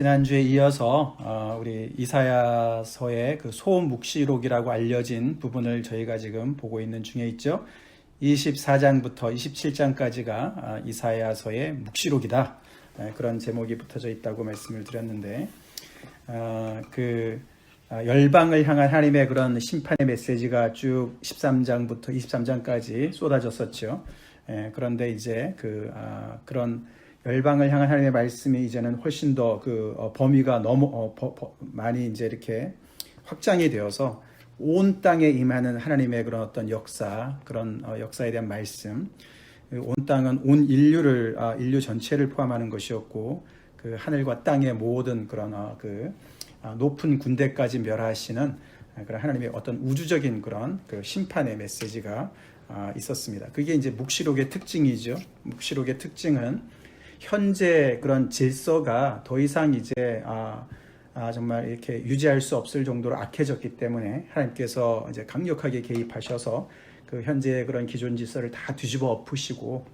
지난주에 이어서 우리 이사야서의 그 소묵시록이라고 알려진 부분을 저희가 지금 보고 있는 중에 있죠. 24장부터 27장까지가 이사야서의 묵시록이다. 그런 제목이 붙어져 있다고 말씀을 드렸는데 열방을 향한 하나님의 그런 심판의 메시지가 쭉 13장부터 23장까지 쏟아졌었죠. 그런데 이제 그런 열방을 향한 하나님의 말씀이 이제는 훨씬 더 범위가 너무 많이 이제 이렇게 확장이 되어서 온 땅에 임하는 하나님의 그런 어떤 역사, 그런 역사에 대한 말씀. 온 땅은 온 인류 전체를 포함하는 것이었고, 그 하늘과 땅의 모든 그런 높은 군대까지 멸하시는 그런 하나님의 어떤 우주적인 그런 그 심판의 메시지가 있었습니다. 그게 이제 묵시록의 특징이죠. 묵시록의 특징은 현재 그런 질서가 더 이상 이제 정말 이렇게 유지할 수 없을 정도로 악해졌기 때문에 하나님께서 이제 강력하게 개입하셔서 그 현재의 그런 기존 질서를 다 뒤집어 엎으시고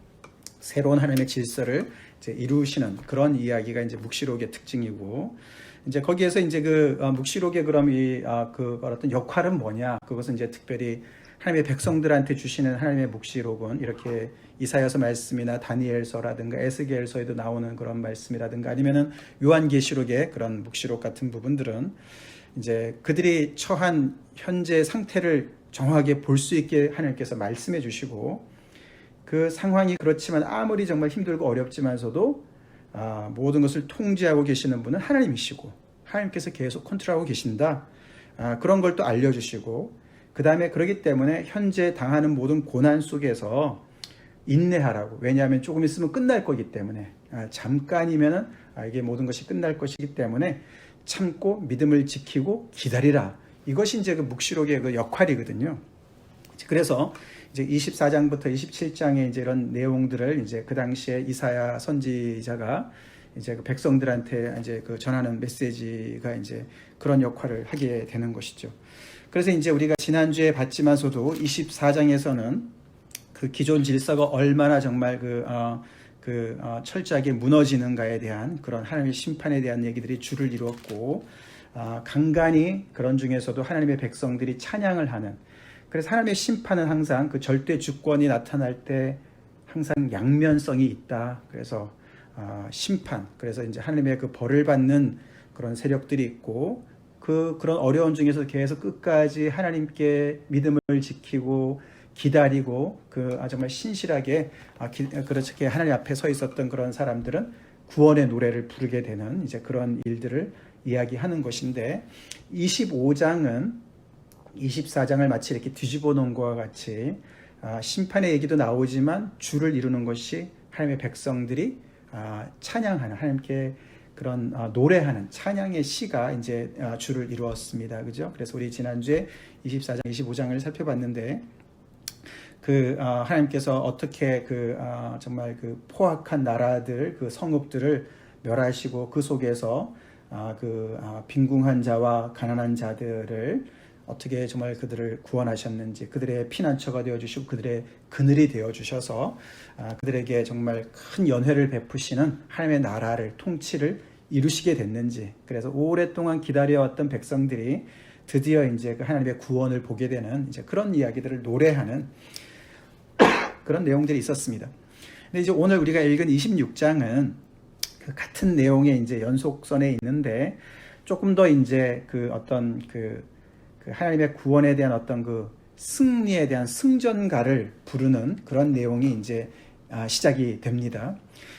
새로운 하나님의 질서를 이제 이루시는 그런 이야기가 이제 묵시록의 특징이고, 이제 거기에서 이제 묵시록의 그럼 어떤 역할은 뭐냐? 그것은 이제 특별히 하나님의 백성들한테 주시는 하나님의 묵시록은 이렇게 이사야서 말씀이나 다니엘서라든가 에스겔서에도 나오는 그런 말씀이라든가 아니면은 요한계시록의 그런 묵시록 같은 부분들은 이제 그들이 처한 현재 상태를 정확하게 볼 수 있게 하나님께서 말씀해 주시고, 그 상황이 그렇지만 아무리 정말 힘들고 어렵지만서도 모든 것을 통제하고 계시는 분은 하나님이시고 하나님께서 계속 컨트롤하고 계신다. 그런 걸 또 알려주시고, 그 다음에 그렇기 때문에 현재 당하는 모든 고난 속에서 인내하라고. 왜냐하면 조금 있으면 끝날 거기 때문에, 잠깐이면은 이게 모든 것이 끝날 것이기 때문에 참고 믿음을 지키고 기다리라. 이것이 이제 그 묵시록의 그 역할이거든요. 그래서 이제 24장부터 27장의 이제 이런 내용들을 이제 그 당시에 이사야 선지자가 이제 그 백성들한테 이제 전하는 메시지가 이제 그런 역할을 하게 되는 것이죠. 그래서 이제 우리가 지난주에 봤지만서도 24장에서는 그 기존 질서가 얼마나 정말 철저하게 무너지는가에 대한 그런 하나님의 심판에 대한 얘기들이 줄을 이루었고, 간간히 그런 중에서도 하나님의 백성들이 찬양을 하는, 그래서 하나님의 심판은 항상 그 절대 주권이 나타날 때 항상 양면성이 있다. 그래서 심판, 그래서 이제 하나님의 그 벌을 받는 그런 세력들이 있고, 그런 어려운 중에서 계속 끝까지 하나님께 믿음을 지키고 기다리고 정말 신실하게 그렇게 하나님 앞에 서 있었던 그런 사람들은 구원의 노래를 부르게 되는 이제 그런 일들을 이야기하는 것인데, 25장은 24장을 마치 이렇게 뒤집어 놓은 것과 같이 심판의 얘기도 나오지만 줄을 이루는 것이 하나님의 백성들이 찬양하는, 하나님께 그런 노래하는 찬양의 시가 이제 줄을 이루었습니다. 그죠? 그래서 우리 지난주에 24장, 25장을 살펴봤는데, 하나님께서 어떻게 정말 포악한 나라들, 성읍들을 멸하시고 그 속에서 빈궁한 자와 가난한 자들을 어떻게 정말 그들을 구원하셨는지, 그들의 피난처가 되어주시고 그들의 그늘이 되어주셔서 그들에게 정말 큰 연회를 베푸시는 하나님의 나라를, 통치를 이루시게 됐는지, 그래서 오랫동안 기다려왔던 백성들이 드디어 이제 하나님의 구원을 보게 되는 이제 그런 이야기들을 노래하는 그런 내용들이 있었습니다. 근데 이제 오늘 우리가 읽은 26장은 같은 내용의 이제 연속선에 있는데, 조금 더 이제 어떤 하나님의 구원에 대한 어떤 승리에 대한 승전가를 부르는 그런 내용이 이제 시작이 됩니다.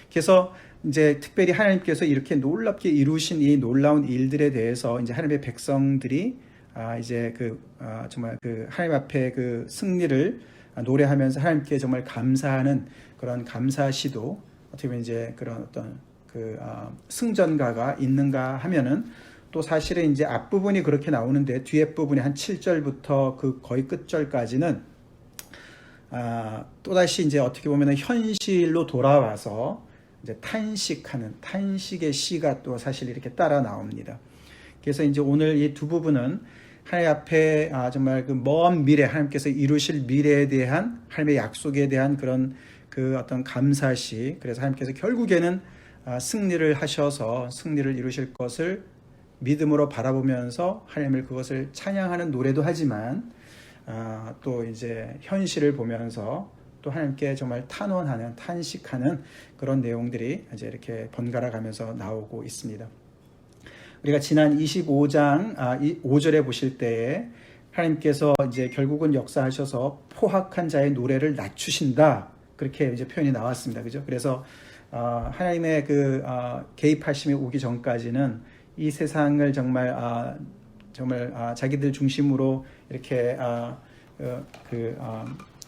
그래서 이제 특별히 하나님께서 이렇게 놀랍게 이루신 이 놀라운 일들에 대해서 이제 하나님의 백성들이 이제 정말 하나님 앞에 승리를 노래하면서 하나님께 정말 감사하는 그런 감사시도, 어떻게 보면 이제 그런 어떤 승전가가 있는가 하면은, 또 사실은 이제 앞부분이 그렇게 나오는데 뒤에 부분이 한 7절부터 거의 끝절까지는 또다시 이제 어떻게 보면 현실로 돌아와서 이제 탄식의 시가 또 사실 이렇게 따라 나옵니다. 그래서 이제 오늘 이 두 부분은 하나님 앞에 정말 먼 미래, 하나님께서 이루실 미래에 대한 하나님의 약속에 대한 그런 어떤 감사시, 그래서 하나님께서 결국에는 승리를 하셔서 승리를 이루실 것을 믿음으로 바라보면서 하나님을 그것을 찬양하는 노래도 하지만 또 이제 현실을 보면서 또 하나님께 정말 탄원하는 탄식하는 그런 내용들이 이제 이렇게 번갈아 가면서 나오고 있습니다. 우리가 지난 25장 5절에 보실 때에 하나님께서 이제 결국은 역사하셔서 포악한 자의 노래를 낮추신다, 그렇게 이제 표현이 나왔습니다. 그죠? 그래서 하나님의 그 개입하심이 오기 전까지는 이 세상을 정말 자기들 중심으로 이렇게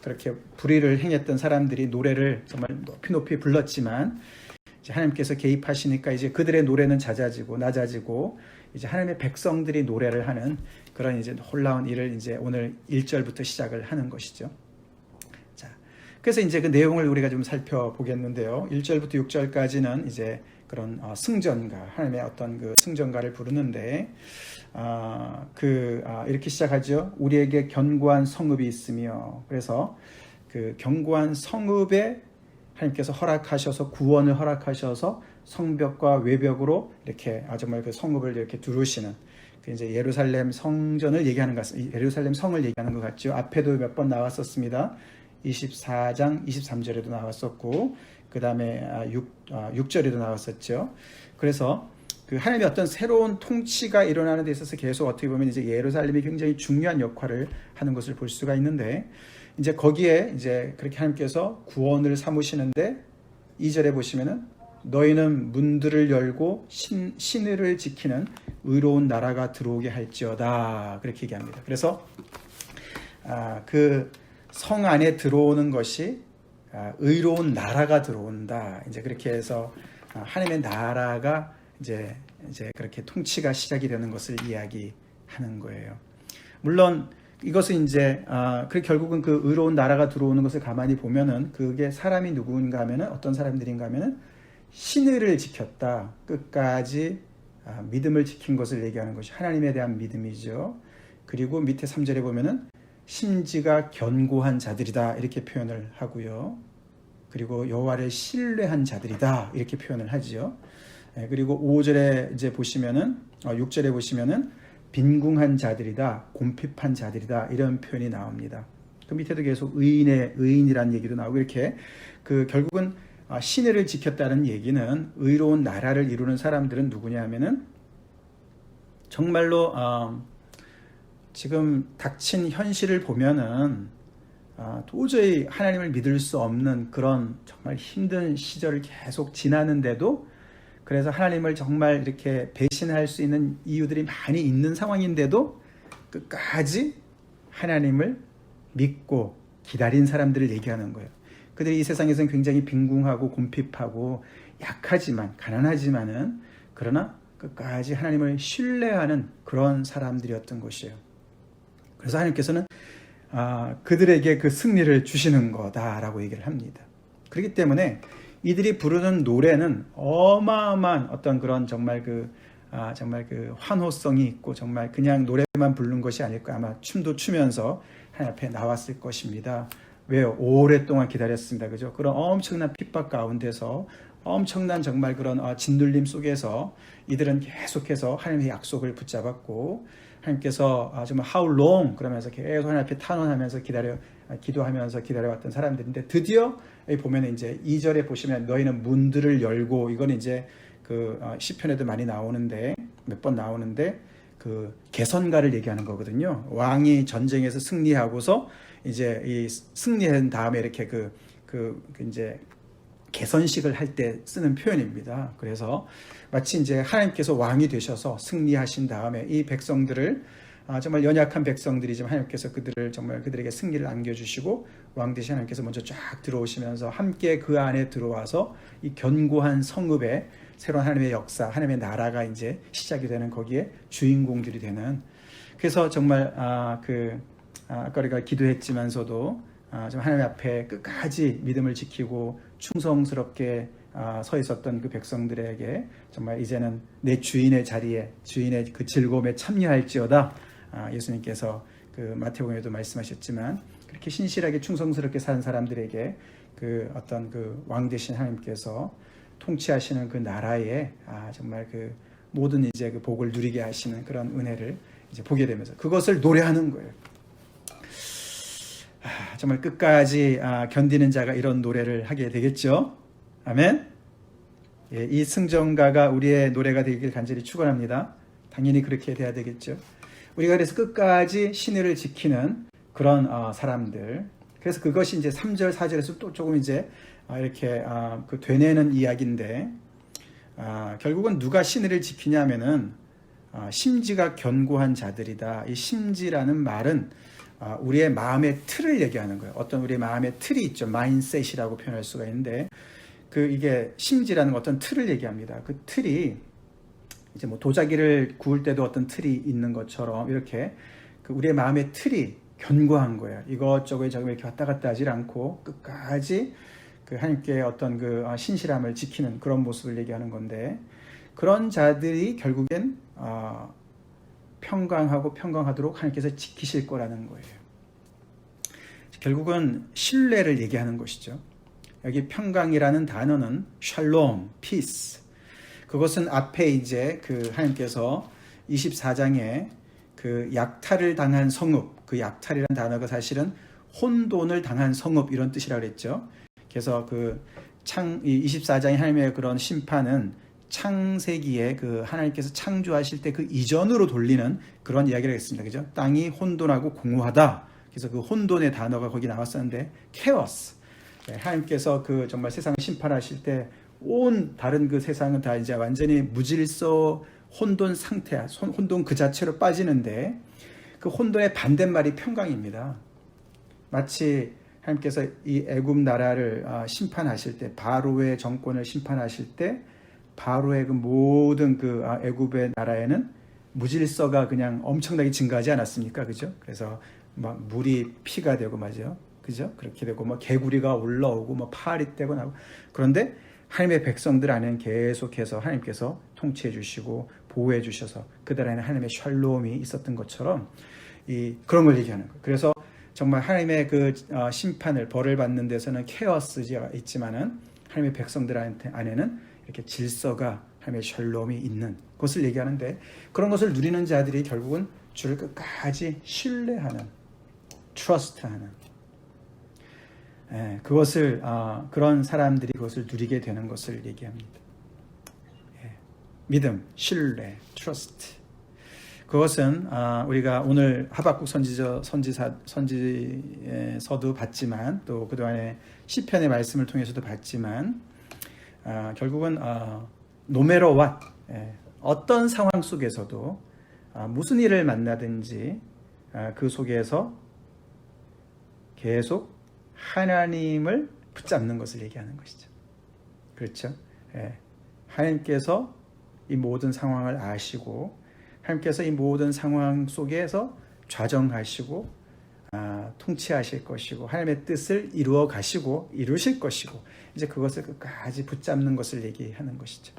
그렇게 불의를 행했던 사람들이 노래를 정말 높이 불렀지만 이제 하나님께서 개입하시니까 이제 그들의 노래는 낮아지고 이제 하나님의 백성들이 노래를 하는 그런 이제 놀라운 일을 이제 오늘 1절부터 시작을 하는 것이죠. 자, 그래서 이제 그 내용을 우리가 좀 살펴보겠는데요. 1절부터 6절까지는 이제 그런 승전가, 하나님의 어떤 그 승전가를 부르는데 이렇게 시작하죠. 우리에게 견고한 성읍이 있으며, 그래서 그 견고한 성읍에 하나님께서 허락하셔서 구원을 허락하셔서 성벽과 외벽으로 이렇게 정말 그 성읍을 이렇게 두르시는 그 이제 예루살렘 성전을 얘기하는 것 같습니다. 예루살렘 성을 얘기하는 것 같죠. 앞에도 몇 번 나왔었습니다. 24장 23절에도 나왔었고 그 다음에 6절에도 나왔었죠. 그래서 그 하나님의 어떤 새로운 통치가 일어나는 데 있어서 계속 어떻게 보면 이제 예루살렘이 굉장히 중요한 역할을 하는 것을 볼 수가 있는데, 이제 거기에 이제 그렇게 하나님께서 구원을 삼으시는데 2절에 보시면은 너희는 문들을 열고 신의를 지키는 의로운 나라가 들어오게 할지어다, 그렇게 얘기합니다. 그래서 그 성 안에 들어오는 것이 의로운 나라가 들어온다. 이제 그렇게 해서 하나님의 나라가 이제 그렇게 통치가 시작이 되는 것을 이야기하는 거예요. 물론 이것은 이제 결국은 그 의로운 나라가 들어오는 것을 가만히 보면은 그게 사람이 누구인가 하면은 어떤 사람들인가 하면은 신의를 지켰다, 끝까지 믿음을 지킨 것을 얘기하는 것이 하나님에 대한 믿음이죠. 그리고 밑에 3절에 보면은 심지가 견고한 자들이다, 이렇게 표현을 하고요. 그리고 여호와를 신뢰한 자들이다, 이렇게 표현을 하지요. 그리고 5절에 이제 보시면은 6절에 보시면은 빈궁한 자들이다, 곰핍한 자들이다, 이런 표현이 나옵니다. 그 밑에도 계속 의인이라는 얘기도 나오고, 이렇게 그 결국은 신의를 지켰다는 얘기는 의로운 나라를 이루는 사람들은 누구냐 하면은 정말로 지금 닥친 현실을 보면은 도저히 하나님을 믿을 수 없는 그런 정말 힘든 시절을 계속 지나는데도, 그래서 하나님을 정말 이렇게 배신할 수 있는 이유들이 많이 있는 상황인데도 끝까지 하나님을 믿고 기다린 사람들을 얘기하는 거예요. 그들이 이 세상에서는 굉장히 빈궁하고 곰핍하고 약하지만, 가난하지만은 그러나 끝까지 하나님을 신뢰하는 그런 사람들이었던 것이에요. 그래서 하나님께서는 그들에게 그 승리를 주시는 거다라고 얘기를 합니다. 그렇기 때문에 이들이 부르는 노래는 어마어마한 어떤 그런 정말 그 환호성이 있고, 정말 그냥 노래만 부르는 것이 아닐까, 아마 춤도 추면서 하나님 앞에 나왔을 것입니다. 왜요? 오랫동안 기다렸습니다. 그죠? 그런 엄청난 핍박 가운데서, 엄청난 정말 그런 짓눌림 속에서 이들은 계속해서 하나님의 약속을 붙잡았고, 하나님께서 정말 how long 그러면서 계속 하나님 앞에 탄원하면서 기도하면서 기다려왔던 사람들인데, 드디어 여기 보면 이제 2절에 보시면 너희는 문들을 열고, 이건 이제 그 시편에도 많이 나오는데, 몇 번 나오는데, 그 개선가를 얘기하는 거거든요. 왕이 전쟁에서 승리하고서 이제 이 승리한 다음에 이렇게 이제 개선식을 할 때 쓰는 표현입니다. 그래서 마치 이제 하나님께서 왕이 되셔서 승리하신 다음에 이 백성들을, 정말 연약한 백성들이지만 하나님께서 그들에게 승리를 안겨주시고, 왕 대신 하나님께서 먼저 쫙 들어오시면서 함께 그 안에 들어와서 이 견고한 성읍에 새로운 하나님의 역사, 하나님의 나라가 이제 시작이 되는, 거기에 주인공들이 되는. 그래서 정말 아까 우리가 기도했지만서도 좀 하나님 앞에 끝까지 믿음을 지키고 충성스럽게 서 있었던 그 백성들에게 정말 이제는 내 주인의 자리에, 주인의 그 즐거움에 참여할지어다, 예수님께서 그 마태복음에도 말씀하셨지만, 그렇게 신실하게 충성스럽게 사는 사람들에게 그 어떤 그 왕 되신 하나님께서 통치하시는 그 나라에 정말 그 모든 이제 그 복을 누리게 하시는 그런 은혜를 이제 보게 되면서 그것을 노래하는 거예요. 정말 끝까지 견디는 자가 이런 노래를 하게 되겠죠. 아멘. 예, 이 승전가가 우리의 노래가 되길 간절히 축원합니다. 당연히 그렇게 돼야 되겠죠. 우리가 그래서 끝까지 신의를 지키는 그런 사람들. 그래서 그것이 이제 3절, 4절에서 또 조금 이제 이렇게 그 되뇌는 이야기인데 결국은 누가 신의를 지키냐면은 심지가 견고한 자들이다. 이 심지라는 말은 우리의 마음의 틀을 얘기하는 거예요. 어떤 우리의 마음의 틀이 있죠. 마인셋이라고 표현할 수가 있는데 이게 심지라는 어떤 틀을 얘기합니다. 그 틀이 이제 뭐 도자기를 구울 때도 어떤 틀이 있는 것처럼 이렇게 우리의 마음의 틀이 견고한 거예요. 이것저것 저것 이렇게 왔다 갔다 하지 않고 끝까지 하나님께 어떤 신실함을 지키는 그런 모습을 얘기하는 건데 그런 자들이 결국엔 평강하고 평강하도록 하나님께서 지키실 거라는 거예요. 결국은 신뢰를 얘기하는 것이죠. 여기 평강이라는 단어는 샬롬, 피스. 그것은 앞에 이제 하나님께서 24장에 약탈을 당한 성읍, 그 약탈이라는 단어가 사실은 혼돈을 당한 성읍 이런 뜻이라고 그랬죠. 그래서 24장의 하나님의 그런 심판은 창세기에 하나님께서 창조하실 때 그 이전으로 돌리는 그런 이야기를 했습니다. 그죠? 땅이 혼돈하고 공허하다. 그래서 그 혼돈의 단어가 거기 나왔었는데 케오스. 하나님께서 정말 세상을 심판하실 때 온 다른 그 세상은 다 이제 완전히 무질서 혼돈 상태야. 혼돈 그 자체로 빠지는데 그 혼돈의 반대말이 평강입니다. 마치 하나님께서 이 애굽 나라를 심판하실 때 바로의 정권을 심판하실 때 바로의 그 모든 애굽의 나라에는 무질서가 그냥 엄청나게 증가하지 않았습니까? 그죠? 그래서 막 물이 피가 되고 맞아요. 그죠? 그렇게 되고 뭐 개구리가 올라오고 뭐 파리 떼고 나고 그런데 하나님의 백성들 안에는 계속해서 하나님께서 통치해 주시고 보호해 주셔서 그들 안에 하나님의 샬롬이 있었던 것처럼 그런 걸 얘기하는 거예요. 그래서 정말 하나님의 심판을 벌을 받는 데서는 케오스가 있지만은 하나님의 백성들 안에는 이렇게 질서가 하나님의 샬롬이 있는 것을 얘기하는데 그런 것을 누리는 자들이 결국은 주를 끝까지 신뢰하는 트러스트하는 그것을 그런 사람들이 그것을 누리게 되는 것을 얘기합니다. 믿음, 신뢰, 트러스트. 그것은 우리가 오늘 하박국 선지서도 봤지만 또 그동안에 시편의 말씀을 통해서도 봤지만 결국은 노메로 왓 어떤 상황 속에서도 무슨 일을 만나든지 그 속에서 계속 하나님을 붙잡는 것을 얘기하는 것이죠. 그렇죠? 하나님께서 이 모든 상황을 아시고 하나님께서 이 모든 상황 속에서 좌정하시고 통치하실 것이고 하나님의 뜻을 이루어 가시고 이루실 것이고 이제 그것을 끝까지 붙잡는 것을 얘기하는 것이죠.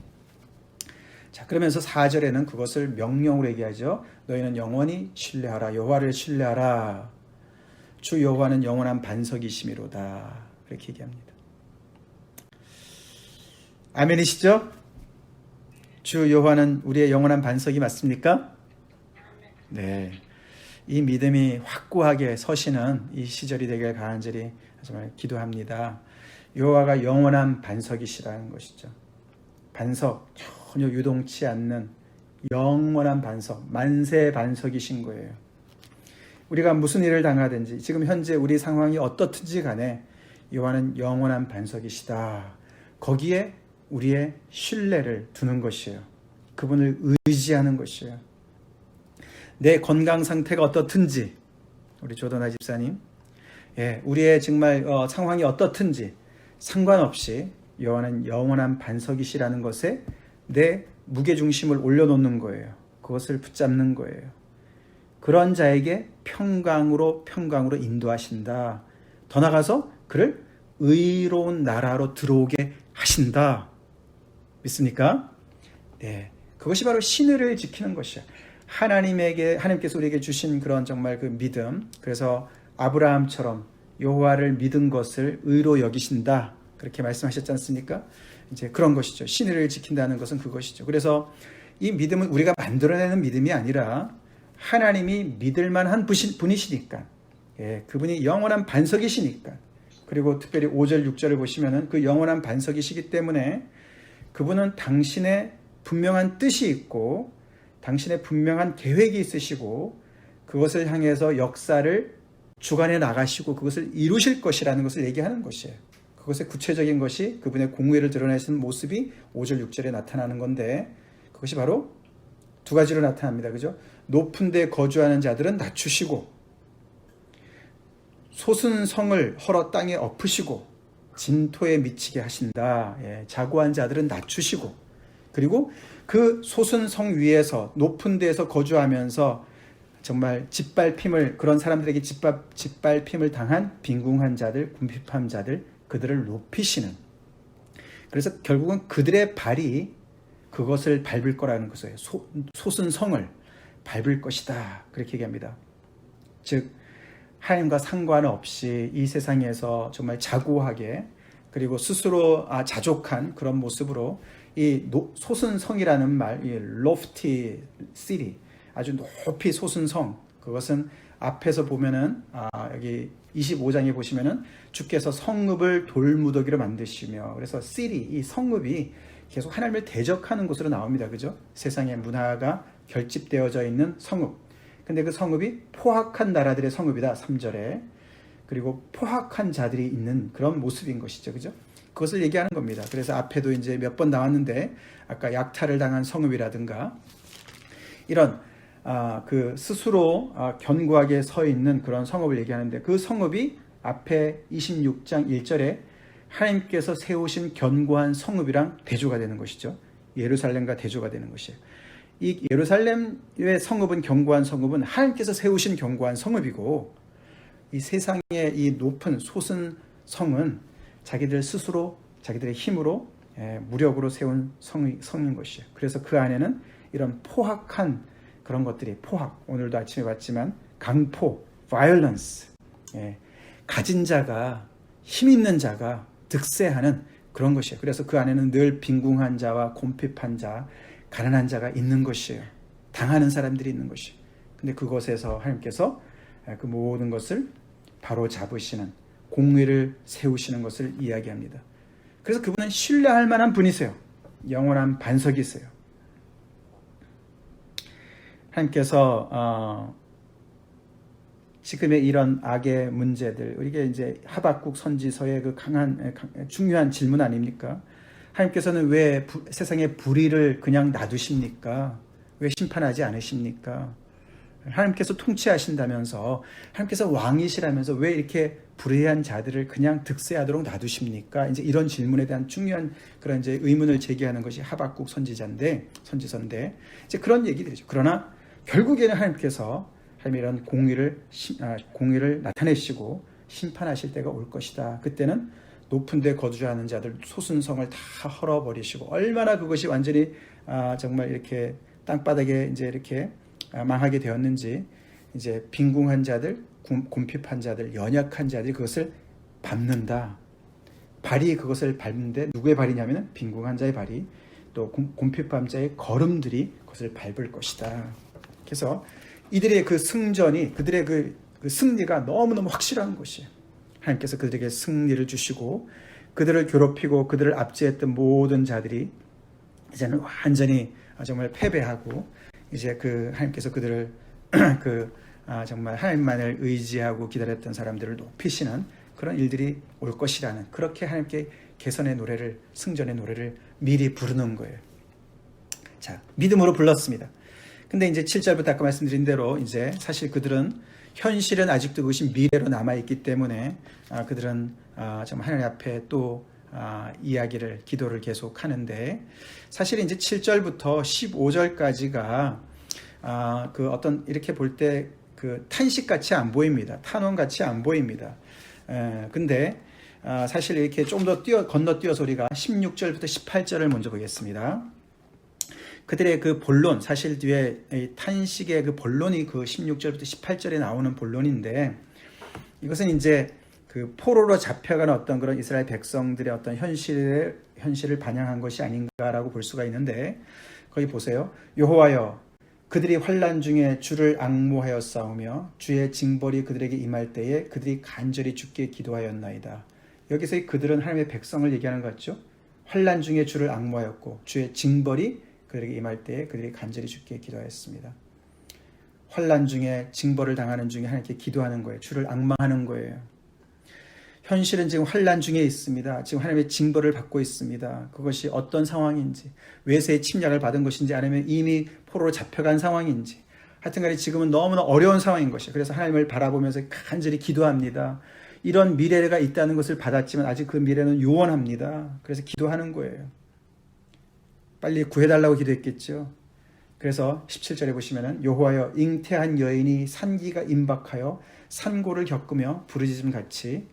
자, 그러면서 4절에는 그것을 명령으로 얘기하죠. 너희는 영원히 신뢰하라. 여호와를 신뢰하라. 주 여호와는 영원한 반석이시미로다. 그렇게 얘기합니다. 아멘이시죠? 주 여호와는 우리의 영원한 반석이 맞습니까? 네. 이 믿음이 확고하게 서시는 이 시절이 되길 간절히 정말 기도합니다. 여호와가 영원한 반석이시라는 것이죠. 반석, 전혀 유동치 않는 영원한 반석, 만세 반석이신 거예요. 우리가 무슨 일을 당하든지 지금 현재 우리 상황이 어떻든지 간에 여호와는 영원한 반석이시다. 거기에 우리의 신뢰를 두는 것이에요. 그분을 의지하는 것이에요. 내 건강 상태가 어떻든지 우리 조던아 집사님 우리의 정말 상황이 어떻든지 상관없이 여호와는 영원한 반석이시라는 것에 내 무게중심을 올려놓는 거예요. 그것을 붙잡는 거예요. 그런 자에게 평강으로 인도하신다. 더 나아가서 그를 의로운 나라로 들어오게 하신다. 믿습니까? 네, 그것이 바로 신의를 지키는 것이야. 하나님께서 우리에게 주신 그런 정말 그 믿음. 그래서 아브라함처럼 여호와를 믿은 것을 의로 여기신다. 그렇게 말씀하셨지 않습니까? 이제 그런 것이죠. 신의를 지킨다는 것은 그것이죠. 그래서 이 믿음은 우리가 만들어내는 믿음이 아니라 하나님이 믿을 만한 분이시니까, 예, 그분이 영원한 반석이시니까, 그리고 특별히 5절, 6절을 보시면은 그 영원한 반석이시기 때문에 그분은 당신의 분명한 뜻이 있고 당신의 분명한 계획이 있으시고 그것을 향해서 역사를 주관해 나가시고 그것을 이루실 것이라는 것을 얘기하는 것이에요. 그것의 구체적인 것이 그분의 공의를 드러내시는 모습이 5절, 6절에 나타나는 건데 그것이 바로 두 가지로 나타납니다. 그죠? 높은 데 거주하는 자들은 낮추시고 솟은 성을 헐어 땅에 엎으시고 진토에 미치게 하신다. 예, 자고한 자들은 낮추시고 그리고 그 솟은 성 위에서 높은 데에서 거주하면서 정말 짓밟힘을 그런 사람들에게 짓밟힘을 당한 빈궁한 자들, 궁핍한 자들 그들을 높이시는 그래서 결국은 그들의 발이 그것을 밟을 거라는 것이에요. 솟은 성을 밟을 것이다. 그렇게 얘기합니다. 즉 하나님과 상관없이 이 세상에서 정말 자고하게 그리고 스스로 자족한 그런 모습으로 이 솟은 성이라는 말, 이 lofty city, 아주 높이 솟은 성, 그것은 앞에서 보면은 여기 25장에 보시면은 주께서 성읍을 돌무더기로 만드시며 그래서 city, 이 성읍이 계속 하나님을 대적하는 곳으로 나옵니다. 그죠? 세상의 문화가 결집되어져 있는 성읍. 근데 그 성읍이 포악한 나라들의 성읍이다. 3절에. 그리고 포악한 자들이 있는 그런 모습인 것이죠. 그죠? 그것을 얘기하는 겁니다. 그래서 앞에도 이제 몇 번 나왔는데 아까 약탈을 당한 성읍이라든가 이런 그 스스로 견고하게 서 있는 그런 성읍을 얘기하는데 그 성읍이 앞에 26장 1절에 하나님께서 세우신 견고한 성읍이랑 대조가 되는 것이죠. 예루살렘과 대조가 되는 것이에요. 이 예루살렘의 성읍은 견고한 성읍은 하나님께서 세우신 견고한 성읍이고 이 세상의 이 높은 솟은 성은 자기들 스스로 자기들의 힘으로 무력으로 세운 성인 것이에요. 그래서 그 안에는 이런 포악한 그런 것들이 포악 오늘도 아침에 봤지만 강포, violence 가진 자가 힘 있는 자가 득세하는 그런 것이에요. 그래서 그 안에는 늘 빈궁한 자와 곰핍한 자 가난한 자가 있는 것이에요. 당하는 사람들이 있는 것이에요. 근데 그곳에서 하나님께서 그 모든 것을 바로 잡으시는 공의를 세우시는 것을 이야기합니다. 그래서 그분은 신뢰할 만한 분이세요. 영원한 반석이세요. 하나님께서 지금의 이런 악의 문제들, 이게 이제 하박국 선지서의 그 중요한 질문 아닙니까? 하나님께서는 왜 세상의 불의를 그냥 놔두십니까? 왜 심판하지 않으십니까? 하나님께서 통치하신다면서 하나님께서 왕이시라면서 왜 이렇게 불의한 자들을 그냥 득세하도록 놔두십니까? 이제 이런 질문에 대한 중요한 그런 이제 의문을 제기하는 것이 하박국 선지서인데 이제 그런 얘기들이죠. 그러나 결국에는 하나님께서 이런 공의를 나타내시고 심판하실 때가 올 것이다. 그때는 높은 데 거주하는 자들 솟은 성을 다 헐어버리시고 얼마나 그것이 완전히 정말 이렇게 땅바닥에 이제 이렇게 망하게 되었는지 이제 빈궁한 자들, 곰핍한 자들, 연약한 자들이 그것을 밟는다. 발이 그것을 밟는데 누구의 발이냐면 빈궁한 자의 발이 또 곰핍한 자의 걸음들이 그것을 밟을 것이다. 그래서 이들의 그 승전이 그들의 그 승리가 너무너무 확실한 것이에요. 하나님께서 그들에게 승리를 주시고 그들을 괴롭히고 그들을 압제했던 모든 자들이 이제는 완전히 정말 패배하고 이제 그 하나님께서 그들을 정말 하나님만을 의지하고 기다렸던 사람들을 높이시는 그런 일들이 올 것이라는 그렇게 하나님께 개선의 노래를 승전의 노래를 미리 부르는 거예요. 자, 믿음으로 불렀습니다. 근데 이제 7절부터 아까 말씀드린 대로 이제 사실 그들은 현실은 아직도 그것이 미래로 남아있기 때문에 그들은 정말 하나님 앞에 또 이야기를 기도를 계속 하는데 사실 이제 7절부터 15절까지가 그 어떤 이렇게 볼 때 그 탄식같이 안 보입니다. 탄원같이 안 보입니다. 근데 사실 이렇게 좀 더 건너뛰어서 우리가 16절부터 18절을 먼저 보겠습니다. 그들의 그 본론, 사실 뒤에 탄식의 그 본론이 그 16절부터 18절에 나오는 본론인데 이것은 이제 그 포로로 잡혀가는 어떤 그런 이스라엘 백성들의 어떤 현실에 현실을 반영한 것이 아닌가라고 볼 수가 있는데, 거기 보세요. 여호와여, 그들이 환난 중에 주를 앙모하여 싸우며 주의 징벌이 그들에게 임할 때에 그들이 간절히 주께 기도하였나이다. 여기서 이 그들은 하나님의 백성을 얘기하는 것 같죠. 환난 중에 주를 앙모하였고 주의 징벌이 그들에게 임할 때에 그들이 간절히 주께 기도하였습니다. 환난 중에 징벌을 당하는 중에 하나님께 기도하는 거예요. 주를 앙망하는 거예요. 현실은 지금 환난 중에 있습니다. 지금 하나님의 징벌을 받고 있습니다. 그것이 어떤 상황인지, 외세의 침략을 받은 것인지, 아니면 이미 포로로 잡혀간 상황인지, 하여튼간에 지금은 너무나 어려운 상황인 것이에요. 그래서 하나님을 바라보면서 간절히 기도합니다. 이런 미래가 있다는 것을 받았지만 아직 그 미래는 요원합니다. 그래서 기도하는 거예요. 빨리 구해달라고 기도했겠죠. 그래서 17절에 보시면은 여호와여, 잉태한 여인이 산기가 임박하여 산고를 겪으며 부르짖음 같이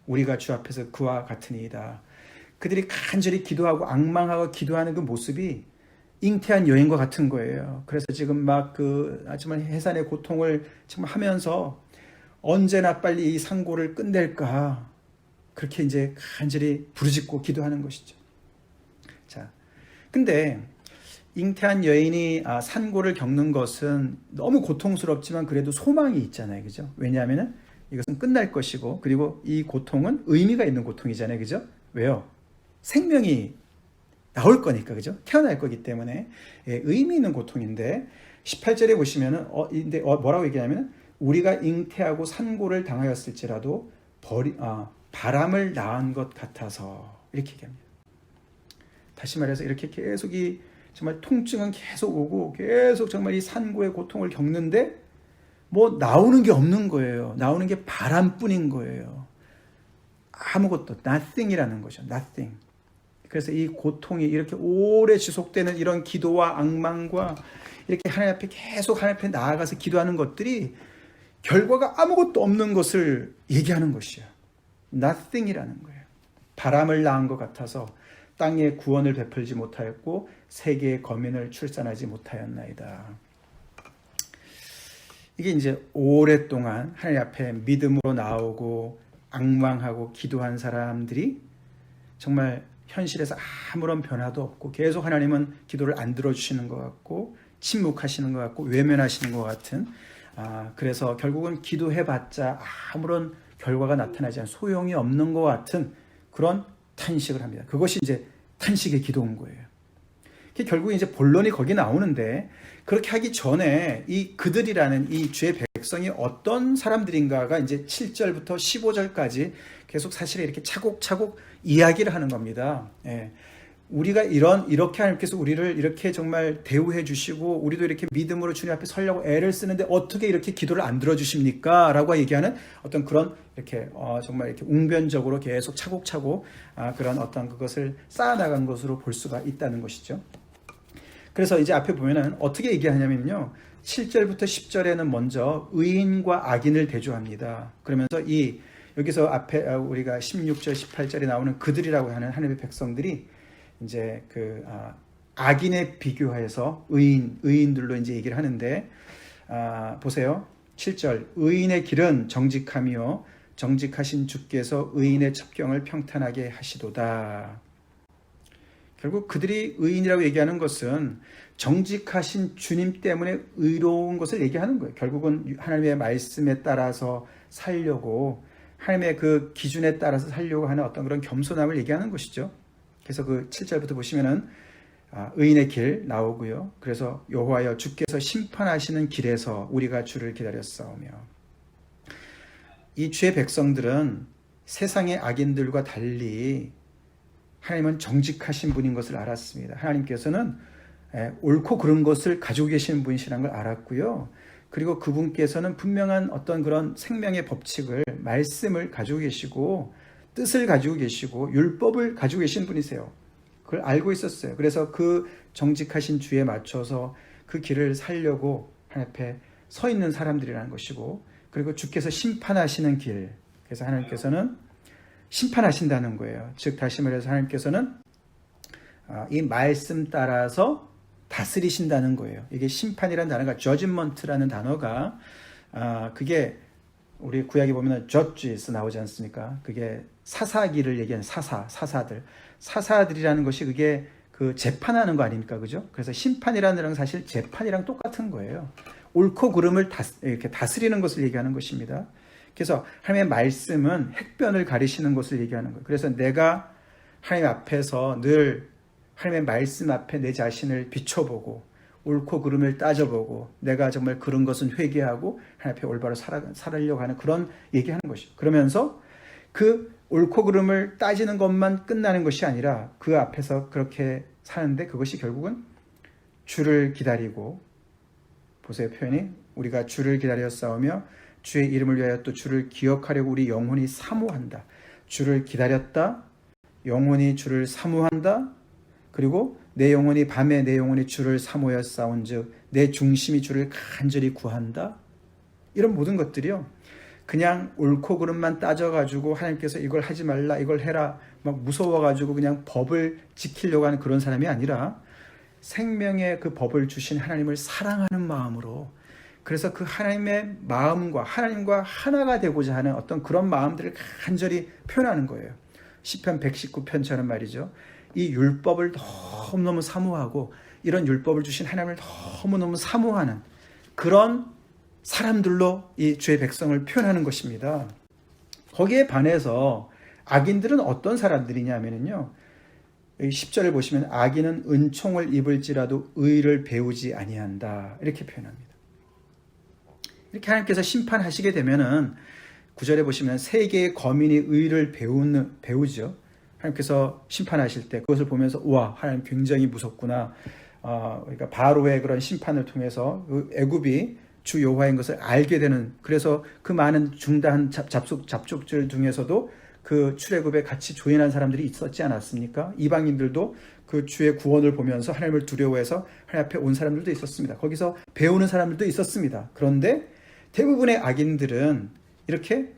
우리가 주 앞에서 그와 같으니이다. 그들이 간절히 기도하고 앙망하고 기도하는 그 모습이 잉태한 여인과 같은 거예요. 그래서 지금 막 정말 해산의 고통을 정말 하면서 언제나 빨리 이 상고를 끝낼까, 그렇게 이제 간절히 부르짖고 기도하는 것이죠. 자, 근데 잉태한 여인이 산고를 겪는 것은 너무 고통스럽지만 그래도 소망이 있잖아요, 그죠? 왜냐하면은 이것은 끝날 것이고, 그리고 이 고통은 의미가 있는 고통이잖아요, 그죠? 왜요? 생명이 나올 거니까, 그죠? 태어날 거기 때문에 의미 있는 고통인데, 18절에 보시면은 뭐라고 얘기하냐면 우리가 잉태하고 산고를 당하였을지라도 바람을 낳은 것 같아서, 이렇게 얘기합니다. 다시 말해서 이렇게 계속 정말 통증은 계속 오고 계속 정말 이 산고의 고통을 겪는데 뭐 나오는 게 없는 거예요. 나오는 게 바람뿐인 거예요. 아무것도, nothing이라는 거죠. nothing. 그래서 이 고통이 이렇게 오래 지속되는 이런 기도와 앙망과 이렇게 하나님 앞에 계속 하나님 앞에 나아가서 기도하는 것들이 결과가 아무것도 없는 것을 얘기하는 것이에요. nothing이라는 거예요. 바람을 낳은 것 같아서 땅에 구원을 베풀지 못하였고 세계의 거민을 출산하지 못하였나이다. 이게 이제 오랫동안 하나님 앞에 믿음으로 나오고 앙망하고 기도한 사람들이 정말 현실에서 아무런 변화도 없고 계속 하나님은 기도를 안 들어주시는 것 같고 침묵하시는 것 같고 외면하시는 것 같은, 그래서 결국은 기도해봤자 아무런 결과가 나타나지 않은 소용이 없는 것 같은 그런 탄식을 합니다. 그것이 이제 탄식의 기도인 거예요. 결국 이제 본론이 거기 나오는데, 그렇게 하기 전에 이 그들이라는 이 주의 백성이 어떤 사람들인가가 이제 7절부터 15절까지 계속 사실 이렇게 차곡차곡 이야기를 하는 겁니다. 우리가 이렇게 하나님께서 우리를 이렇게 정말 대우해 주시고 우리도 이렇게 믿음으로 주님 앞에 서려고 애를 쓰는데 어떻게 이렇게 기도를 안 들어주십니까? 라고 얘기하는 어떤 그런 이렇게 정말 이렇게 웅변적으로 계속 차곡차곡 그런 어떤 그것을 쌓아나간 것으로 볼 수가 있다는 것이죠. 그래서 이제 앞에 보면은 어떻게 얘기하냐면요, 7절부터 10절에는 먼저 의인과 악인을 대조합니다. 그러면서 여기서 앞에 우리가 16절 18절에 나오는 그들이라고 하는 하나님의 백성들이 이제 악인에 비교해서 의인들로 이제 얘기를 하는데, 보세요. 7절, 의인의 길은 정직함이요 정직하신 주께서 의인의 첩경을 평탄하게 하시도다. 결국 그들이 의인이라고 얘기하는 것은 정직하신 주님 때문에 의로운 것을 얘기하는 거예요. 결국은 하나님의 말씀에 따라서 살려고, 하나님의 그 기준에 따라서 살려고 하는 어떤 그런 겸손함을 얘기하는 것이죠. 그래서 그 7절부터 보시면은 의인의 길 나오고요. 그래서 여호와여, 주께서 심판하시는 길에서 우리가 주를 기다렸사오며. 이 주의 백성들은 세상의 악인들과 달리 하나님은 정직하신 분인 것을 알았습니다. 하나님께서는 옳고 그른 것을 가지고 계시는 분이시라는 걸 알았고요. 그리고 그분께서는 분명한 어떤 그런 생명의 법칙을, 말씀을 가지고 계시고 뜻을 가지고 계시고 율법을 가지고 계신 분이세요. 그걸 알고 있었어요. 그래서 그 정직하신 주에 맞춰서 그 길을 살려고 하나님 앞에 서 있는 사람들이라는 것이고, 그리고 주께서 심판하시는 길, 그래서 하나님께서는 심판하신다는 거예요. 즉 다시 말해서 하나님께서는 이 말씀 따라서 다스리신다는 거예요. 이게 심판이라는 단어가, judgment라는 단어가 그게 우리 구약에 보면 judges 나오지 않습니까? 그게 사사기를 얘기하는 사사들. 사사들이라는 것이 그게 그 재판하는 거 아닙니까? 그죠? 그래서 심판이라는 건 사실 재판이랑 똑같은 거예요. 옳고 그름을 이렇게 다스리는 것을 얘기하는 것입니다. 그래서 하나님의 말씀은 핵변을 가리시는 것을 얘기하는 거예요. 그래서 내가 하나님 앞에서 늘 하나님의 말씀 앞에 내 자신을 비춰보고 옳고 그름을 따져보고 내가 정말 그런 것은 회개하고 하나님 앞에 올바로 살아려고 하는 그런 얘기하는 것이죠. 그러면서 그 옳고 그름을 따지는 것만 끝나는 것이 아니라 그 앞에서 그렇게 사는데 그것이 결국은 주를 기다리고, 보세요 표현이, 우리가 주를 기다려 싸우며 주의 이름을 위하여 또 주를 기억하려고 우리 영혼이 사모한다. 주를 기다렸다, 영혼이 주를 사모한다, 그리고 내 영혼이 밤에 내 영혼이 주를 사모하여 싸운즉 내 중심이 주를 간절히 구한다. 이런 모든 것들이요, 그냥 옳고 그름만 따져가지고 하나님께서 이걸 하지 말라 이걸 해라 막 무서워가지고 그냥 법을 지키려고 하는 그런 사람이 아니라 생명의 그 법을 주신 하나님을 사랑하는 마음으로, 그래서 그 하나님의 마음과 하나님과 하나가 되고자 하는 어떤 그런 마음들을 간절히 표현하는 거예요. 시편 119편처럼 말이죠. 이 율법을 너무너무 사모하고 이런 율법을 주신 하나님을 너무너무 사모하는 그런 사람들로 이 주의 백성을 표현하는 것입니다. 거기에 반해서 악인들은 어떤 사람들이냐면요, 10절을 보시면 악인은 은총을 입을지라도 의를 배우지 아니한다 이렇게 표현합니다. 이렇게 하나님께서 심판하시게 되면은 9절에 보시면 세계의 거민이 의를 배우죠. 하나님께서 심판하실 때 그것을 보면서 우와 하나님 굉장히 무섭구나. 그러니까 바로의 그런 심판을 통해서 애굽이 주 여호와인 것을 알게 되는, 그래서 그 많은 중다한 잡족들 중에서도 그 출애굽에 같이 조인한 사람들이 있었지 않았습니까? 이방인들도 그 주의 구원을 보면서 하나님을 두려워해서 하나님 앞에 온 사람들도 있었습니다. 거기서 배우는 사람들도 있었습니다. 그런데 대부분의 악인들은 이렇게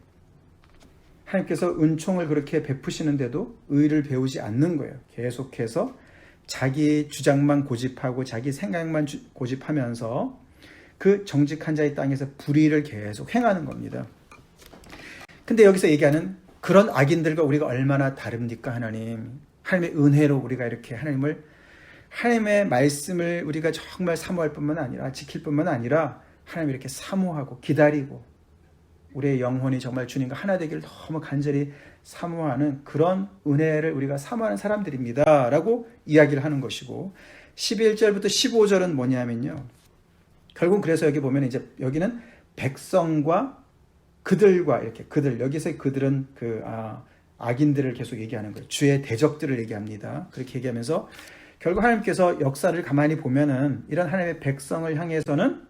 하나님께서 은총을 그렇게 베푸시는데도 의를 배우지 않는 거예요. 계속해서 자기 주장만 고집하고 자기 생각만 고집하면서 그 정직한 자의 땅에서 불의를 계속 행하는 겁니다. 근데 여기서 얘기하는 그런 악인들과 우리가 얼마나 다릅니까? 하나님의 은혜로 우리가 이렇게 하나님의 말씀을 우리가 정말 사모할 뿐만 아니라 지킬 뿐만 아니라 하나님 이렇게 사모하고 기다리고 우리의 영혼이 정말 주님과 하나 되기를 너무 간절히 사모하는 그런 은혜를 우리가 사모하는 사람들입니다 라고 이야기를 하는 것이고, 11절부터 15절은 뭐냐면요, 결국 그래서 여기 보면 이제 여기는 백성과 그들과 이렇게 여기서 그들은 악인들을 계속 얘기하는 거예요. 주의 대적들을 얘기합니다. 그렇게 얘기하면서 결국 하나님께서 역사를 가만히 보면은 이런 하나님의 백성을 향해서는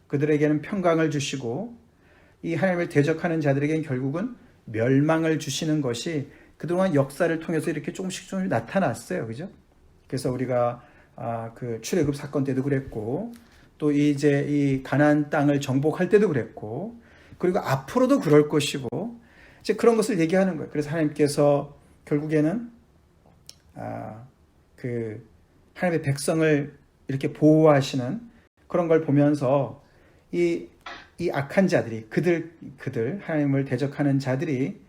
그들에게는 평강을 주시고 이 하나님을 대적하는 자들에게는 결국은 멸망을 주시는 것이 그동안 역사를 통해서 이렇게 조금씩 나타났어요. 그죠? 그래서 우리가 그 출애굽 사건 때도 그랬고 또 이제 이 가나안 땅을 정복할 때도 그랬고 그리고 앞으로도 그럴 것이고 이제 그런 것을 얘기하는 거예요. 그래서 하나님께서 결국에는 그 하나님의 백성을 이렇게 보호하시는 그런 걸 보면서 이 악한 자들이 그들 하나님을 대적하는 자들이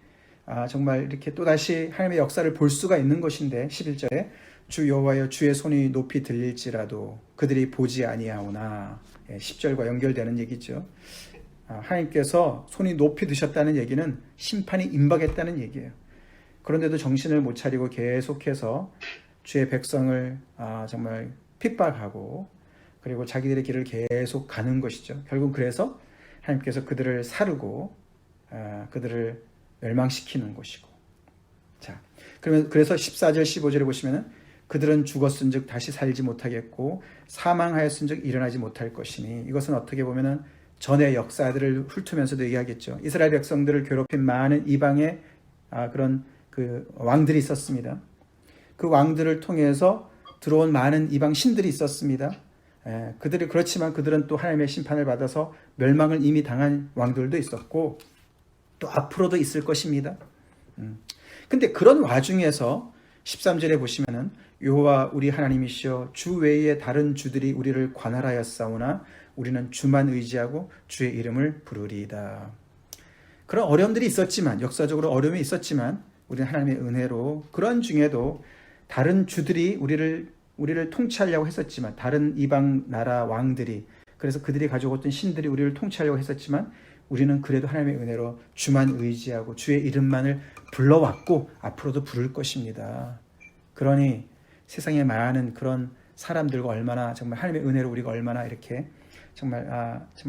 정말 이렇게 또다시 하나님의 역사를 볼 수가 있는 것인데, 11절에 주 여호와여 주의 손이 높이 들릴지라도 그들이 보지 아니하오나, 10절과 연결되는 얘기죠. 하나님께서 손이 높이 드셨다는 얘기는 심판이 임박했다는 얘기예요. 그런데도 정신을 못 차리고 계속해서 주의 백성을 정말 핍박하고 그리고 자기들의 길을 계속 가는 것이죠. 결국 그래서 하나님께서 그들을 사르고 그들을 멸망시키는 것이고. 자, 그래서 14절 15절에 보시면은 그들은 죽었은즉 다시 살지 못하겠고 사망하였은즉 일어나지 못할 것이니, 이것은 어떻게 보면은 전의 역사들을 훑으면서도 얘기하겠죠. 이스라엘 백성들을 괴롭힌 많은 이방의 그런 그 왕들이 있었습니다. 그 왕들을 통해서 들어온 많은 이방 신들이 있었습니다. 그렇지만 그들은 또 하나님의 심판을 받아서 멸망을 이미 당한 왕들도 있었고 또 앞으로도 있을 것입니다. 근데 그런 와중에서 13절에 보시면은 여호와 우리 하나님이시여 주 외에 다른 주들이 우리를 관할하였사오나 우리는 주만 의지하고 주의 이름을 부르리이다. 그런 어려움들이 있었지만, 역사적으로 어려움이 있었지만 우리는 하나님의 은혜로 그런 중에도 다른 주들이 우리를 통치하려고 했었지만 다른 이방 나라 왕들이 그래서 그들이 가지고 있던 신들이 우리를 통치하려고 했었지만 우리는 그래도 하나님의 은혜로 주만 의지하고 주의 이름만을 불러왔고 앞으로도 부를 것입니다. 그러니 세상에 많은 그런 사람들과 얼마나 정말 하나님의 은혜로 우리가 얼마나 이렇게 정말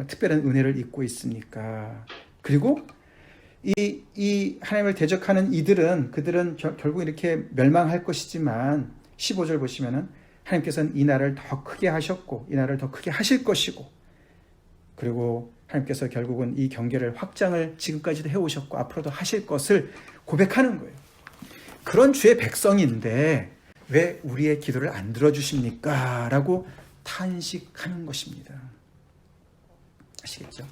특별한 은혜를 입고 있습니까? 그리고 이 하나님을 대적하는 그들은 결국 이렇게 멸망할 것이지만 15절 보시면은 하나님께서는 이 나라를 더 크게 하셨고 이 나라를 더 크게 하실 것이고 그리고 하나님께서 결국은 이 경계를 확장을 지금까지도 해오셨고 앞으로도 하실 것을 고백하는 거예요. 그런 주의 백성인데 왜 우리의 기도를 안 들어주십니까? 라고 탄식하는 것입니다. 아시겠죠?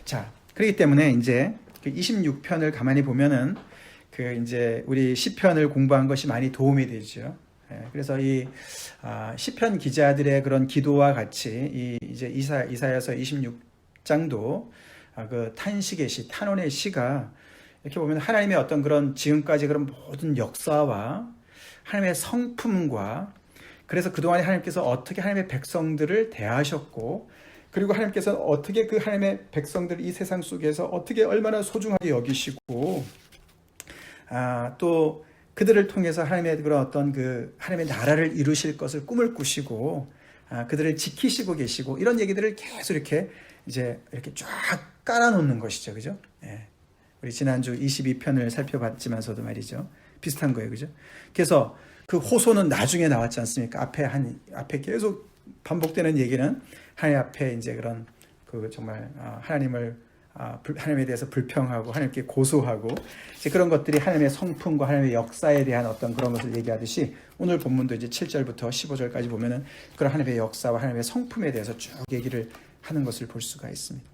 자, 그렇기 때문에 이제 26편을 가만히 보면은 이제 우리 시편을 공부한 것이 많이 도움이 되죠. 그래서 이 시편 기자들의 그런 기도와 같이 이제 이사야서 26장도 그 탄식의 시, 탄원의 시가 이렇게 보면 하나님의 어떤 그런 지금까지 그런 모든 역사와 하나님의 성품과 그래서 그동안에 하나님께서 어떻게 하나님의 백성들을 대하셨고 그리고 하나님께서 어떻게 그 하나님의 백성들 이 세상 속에서 어떻게 얼마나 소중하게 여기시고 또 그들을 통해서 하나님의 그런 어떤 그 하나님의 나라를 이루실 것을 꿈을 꾸시고 그들을 지키시고 계시고 이런 얘기들을 계속 이렇게 이제 이렇게 쫙 깔아놓는 것이죠, 그죠? 우리 지난주 22편을 살펴봤지만서도 말이죠, 비슷한 거예요, 그죠? 그래서 그 호소는 나중에 나왔지 않습니까? 앞에 계속 반복되는 얘기는 하나님 앞에 이제 그런 그 정말 하나님에 대해서 불평하고 하나님께 고소하고 이제 그런 것들이 하나님의 성품과 하나님의 역사에 대한 어떤 그런 것을 얘기하듯이 오늘 본문도 이제 7절부터 15절까지 보면은 그런 하나님의 역사와 하나님의 성품에 대해서 쭉 얘기를 하는 것을 볼 수가 있습니다.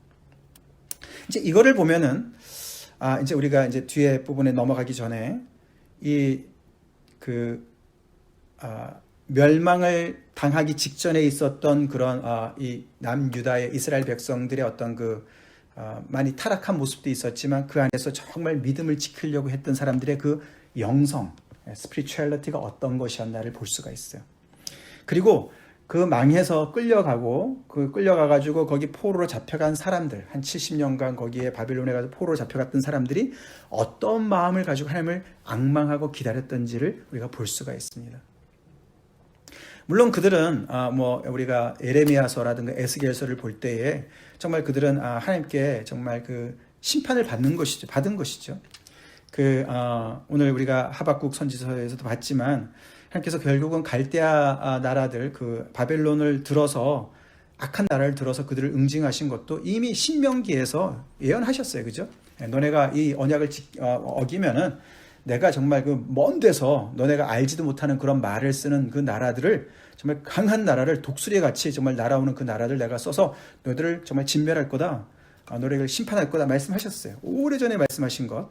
이제 이거를 보면은 이제 우리가 이제 뒤에 부분에 넘어가기 전에 멸망을 당하기 직전에 있었던 그런 이 남유다의 이스라엘 백성들의 어떤 많이 타락한 모습도 있었지만 그 안에서 정말 믿음을 지키려고 했던 사람들의 그 영성, 스피리추얼리티가 어떤 것이었나를 볼 수가 있어요. 그리고 그 망해서 끌려가가지고 거기 포로로 잡혀간 사람들, 한 70년간 거기에 바빌론에 가서 포로로 잡혀갔던 사람들이 어떤 마음을 가지고 하나님을 앙망하고 기다렸던지를 우리가 볼 수가 있습니다. 물론 그들은 우리가 에레미야서라든가 에스겔서를 볼 때에 정말 그들은 하나님께 정말 그 심판을 받은 것이죠. 오늘 우리가 하박국 선지서에서도 봤지만 하나님께서 결국은 갈대아 나라들 그 바벨론을 들어서 악한 나라를 들어서 그들을 응징하신 것도 이미 신명기에서 예언하셨어요, 그죠? 너네가 이 언약을 어기면은 내가 정말 그 먼 데서 너네가 알지도 못하는 그런 말을 쓰는 그 나라들을 정말 강한 나라를 독수리 같이 정말 날아오는 그 나라를 내가 써서 너희들을 정말 진멸할 거다. 너희를 심판할 거다 말씀하셨어요. 오래전에 말씀하신 것.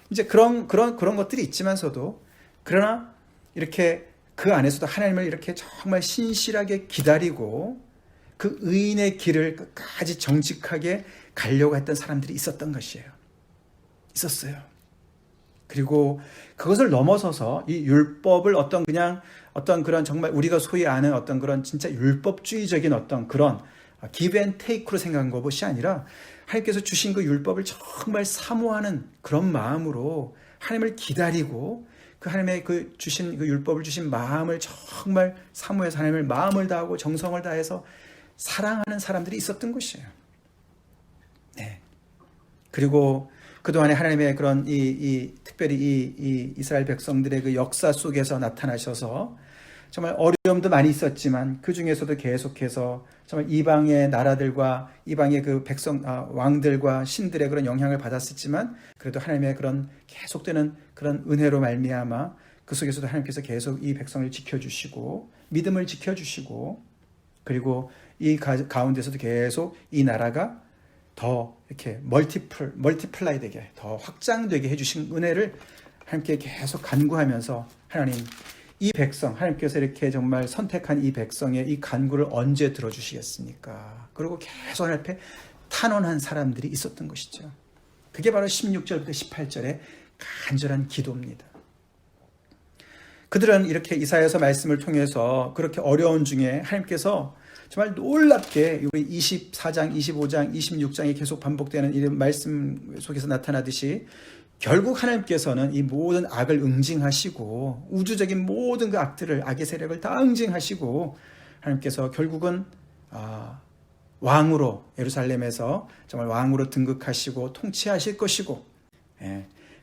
이제 그런 것들이 있지만서도 그러나 이렇게 그 안에서도 하나님을 이렇게 정말 신실하게 기다리고 그 의인의 길을 끝까지 정직하게 가려고 했던 사람들이 있었던 것이에요. 있었어요. 그리고 그것을 넘어서서 이 율법을 어떤 그런 정말 우리가 소위 아는 어떤 그런 진짜 율법주의적인 어떤 그런 give and take로 생각한 것이 아니라 하나님께서 주신 그 율법을 정말 사모하는 그런 마음으로 하나님을 기다리고 그 하나님의 주신 그 율법을 주신 마음을 정말 사모해서 하나님을 마음을 다하고 정성을 다해서 사랑하는 사람들이 있었던 것이에요. 네. 그리고 그동안에 하나님의 그런 특별히 이 이스라엘 백성들의 그 역사 속에서 나타나셔서 정말 어려움도 많이 있었지만 그 중에서도 계속해서 정말 이방의 나라들과 이방의 그 왕들과 신들의 그런 영향을 받았었지만 그래도 하나님의 그런 계속되는 그런 은혜로 말미암아 그 속에서도 하나님께서 계속 이 백성을 지켜주시고 믿음을 지켜주시고 그리고 이 가운데서도 계속 이 나라가 더 이렇게 멀티플라이 되게 더 확장되게 해주신 은혜를 하나님께 계속 간구하면서 하나님 이 백성 하나님께서 이렇게 정말 선택한 이 백성의 이 간구를 언제 들어주시겠습니까? 그리고 계속 하나님 앞에 탄원한 사람들이 있었던 것이죠. 그게 바로 16절부터 18절에 간절한 기도입니다. 그들은 이렇게 이사야서 말씀을 통해서 그렇게 어려운 중에 하나님께서 정말 놀랍게 우리 24장, 25장, 26장에 계속 반복되는 이런 말씀 속에서 나타나듯이 결국 하나님께서는 이 모든 악을 응징하시고 우주적인 모든 그 악의 세력을 다 응징하시고 하나님께서 결국은 왕으로 예루살렘에서 정말 왕으로 등극하시고 통치하실 것이고,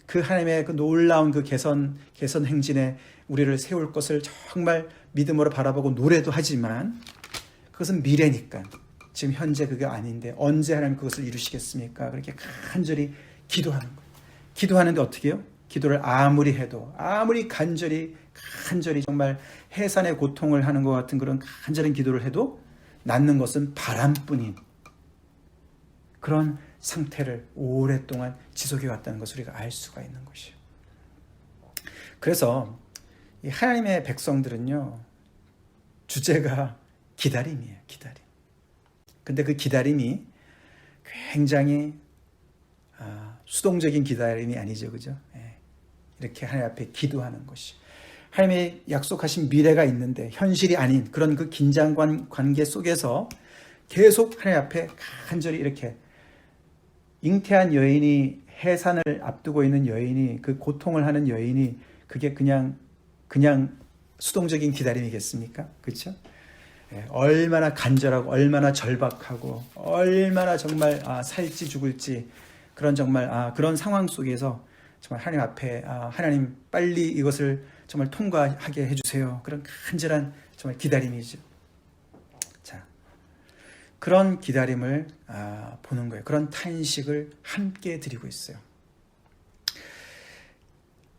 그 하나님의 그 놀라운 그 개선 행진에 우리를 세울 것을 정말 믿음으로 바라보고 노래도 하지만 그것은 미래니까 지금 현재 그게 아닌데 언제 하나님 그것을 이루시겠습니까? 그렇게 간절히 기도하는 거예요. 기도하는데 어떻게 해요? 기도를 아무리 해도 아무리 간절히 정말 해산의 고통을 하는 것 같은 그런 간절한 기도를 해도 낳는 것은 바람뿐인 그런 상태를 오랫동안 지속해 왔다는 것을 우리가 알 수가 있는 것이에요. 그래서 이 하나님의 백성들은요, 주제가 기다림이에요. 기다림. 근데 그 기다림이 굉장히 수동적인 기다림이 아니죠. 그죠? 이렇게 하나님 앞에 기도하는 것이. 하나님의 약속하신 미래가 있는데 현실이 아닌 그런 그 긴장 관계 속에서 계속 하나님 앞에 간절히 이렇게 잉태한 여인이 해산을 앞두고 있는 여인이 그 고통을 하는 여인이 그게 그냥 수동적인 기다림이겠습니까? 그렇죠? 얼마나 간절하고 얼마나 절박하고 얼마나 정말 살지 죽을지 그런 정말 그런 상황 속에서 정말 하나님 앞에 하나님 빨리 이것을 정말 통과하게 해주세요. 그런 간절한 정말 기다림이죠. 자, 그런 기다림을 보는 거예요. 그런 탄식을 함께 드리고 있어요.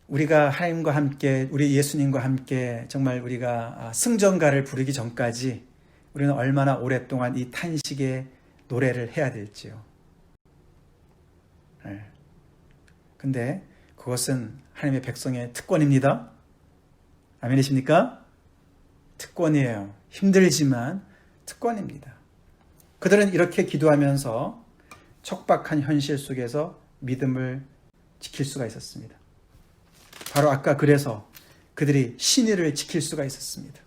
우리가 하나님과 함께 우리 예수님과 함께 정말 우리가 승전가를 부르기 전까지 우리는 얼마나 오랫동안 이 탄식의 노래를 해야 될지요. 근데 그것은 하나님의 백성의 특권입니다. 아멘이십니까? 특권이에요. 힘들지만 특권입니다. 그들은 이렇게 기도하면서 척박한 현실 속에서 믿음을 지킬 수가 있었습니다. 바로 아까 그래서 그들이 신의를 지킬 수가 있었습니다.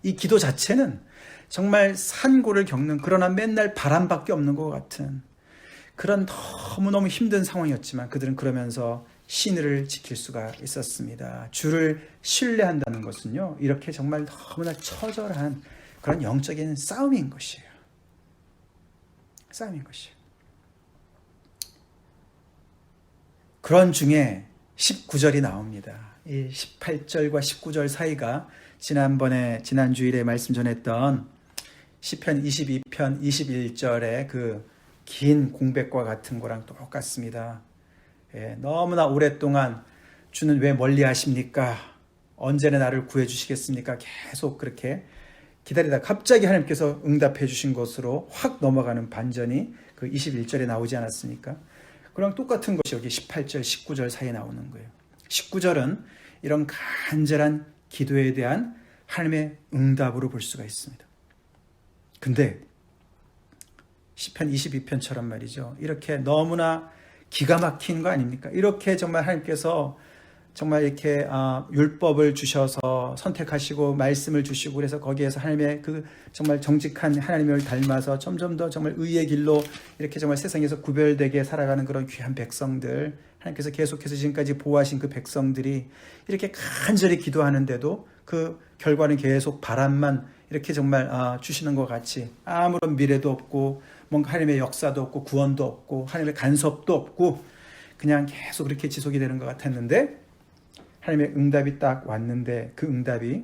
이 기도 자체는 정말 산고를 겪는 그러나 맨날 바람밖에 없는 것 같은 그런 너무너무 힘든 상황이었지만 그들은 그러면서 신의를 지킬 수가 있었습니다. 주를 신뢰한다는 것은요, 이렇게 정말 너무나 처절한 그런 영적인 싸움인 것이에요. 싸움인 것이에요. 그런 중에 19절이 나옵니다. 이 18절과 19절 사이가 지난 주일에 말씀 전했던 시편 22편 21절의 그 긴 공백과 같은 거랑 똑같습니다. 너무나 오랫동안 주는 왜 멀리 하십니까? 언제나 나를 구해 주시겠습니까? 계속 그렇게 기다리다 갑자기 하나님께서 응답해 주신 것으로 확 넘어가는 반전이 그 21절에 나오지 않았습니까? 그랑 똑같은 것이 여기 18절, 19절 사이에 나오는 거예요. 19절은 이런 간절한 기도에 대한 하나님의 응답으로 볼 수가 있습니다. 근데 시편 22편처럼 말이죠. 이렇게 너무나 기가 막힌 거 아닙니까? 이렇게 정말 하나님께서 정말 이렇게 율법을 주셔서 선택하시고 말씀을 주시고 그래서 거기에서 하나님의 그 정말 정직한 하나님을 닮아서 점점 더 정말 의의 길로 이렇게 정말 세상에서 구별되게 살아가는 그런 귀한 백성들, 하나님께서 계속해서 지금까지 보호하신 그 백성들이 이렇게 간절히 기도하는데도 그 결과는 계속 바람만 이렇게 정말 주시는 것 같이 아무런 미래도 없고 뭔가 하나님의 역사도 없고 구원도 없고 하나님의 간섭도 없고 그냥 계속 그렇게 지속이 되는 것 같았는데 하나님의 응답이 딱 왔는데 그 응답이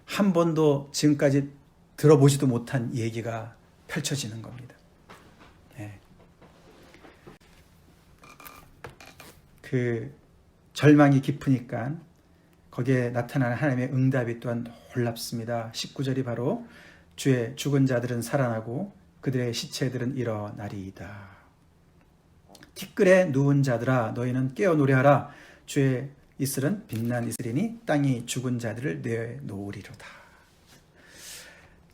한 번도 지금까지 들어보지도 못한 얘기가 펼쳐지는 겁니다. 그 절망이 깊으니까 거기에 나타나는 하나님의 응답이 또한 놀랍습니다. 19절이 바로 주의 죽은 자들은 살아나고 그들의 시체들은 일어나리이다. 티끌에 누운 자들아 너희는 깨어 노래하라. 주의 이슬은 빛난 이슬이니 땅이 죽은 자들을 내놓으리로다.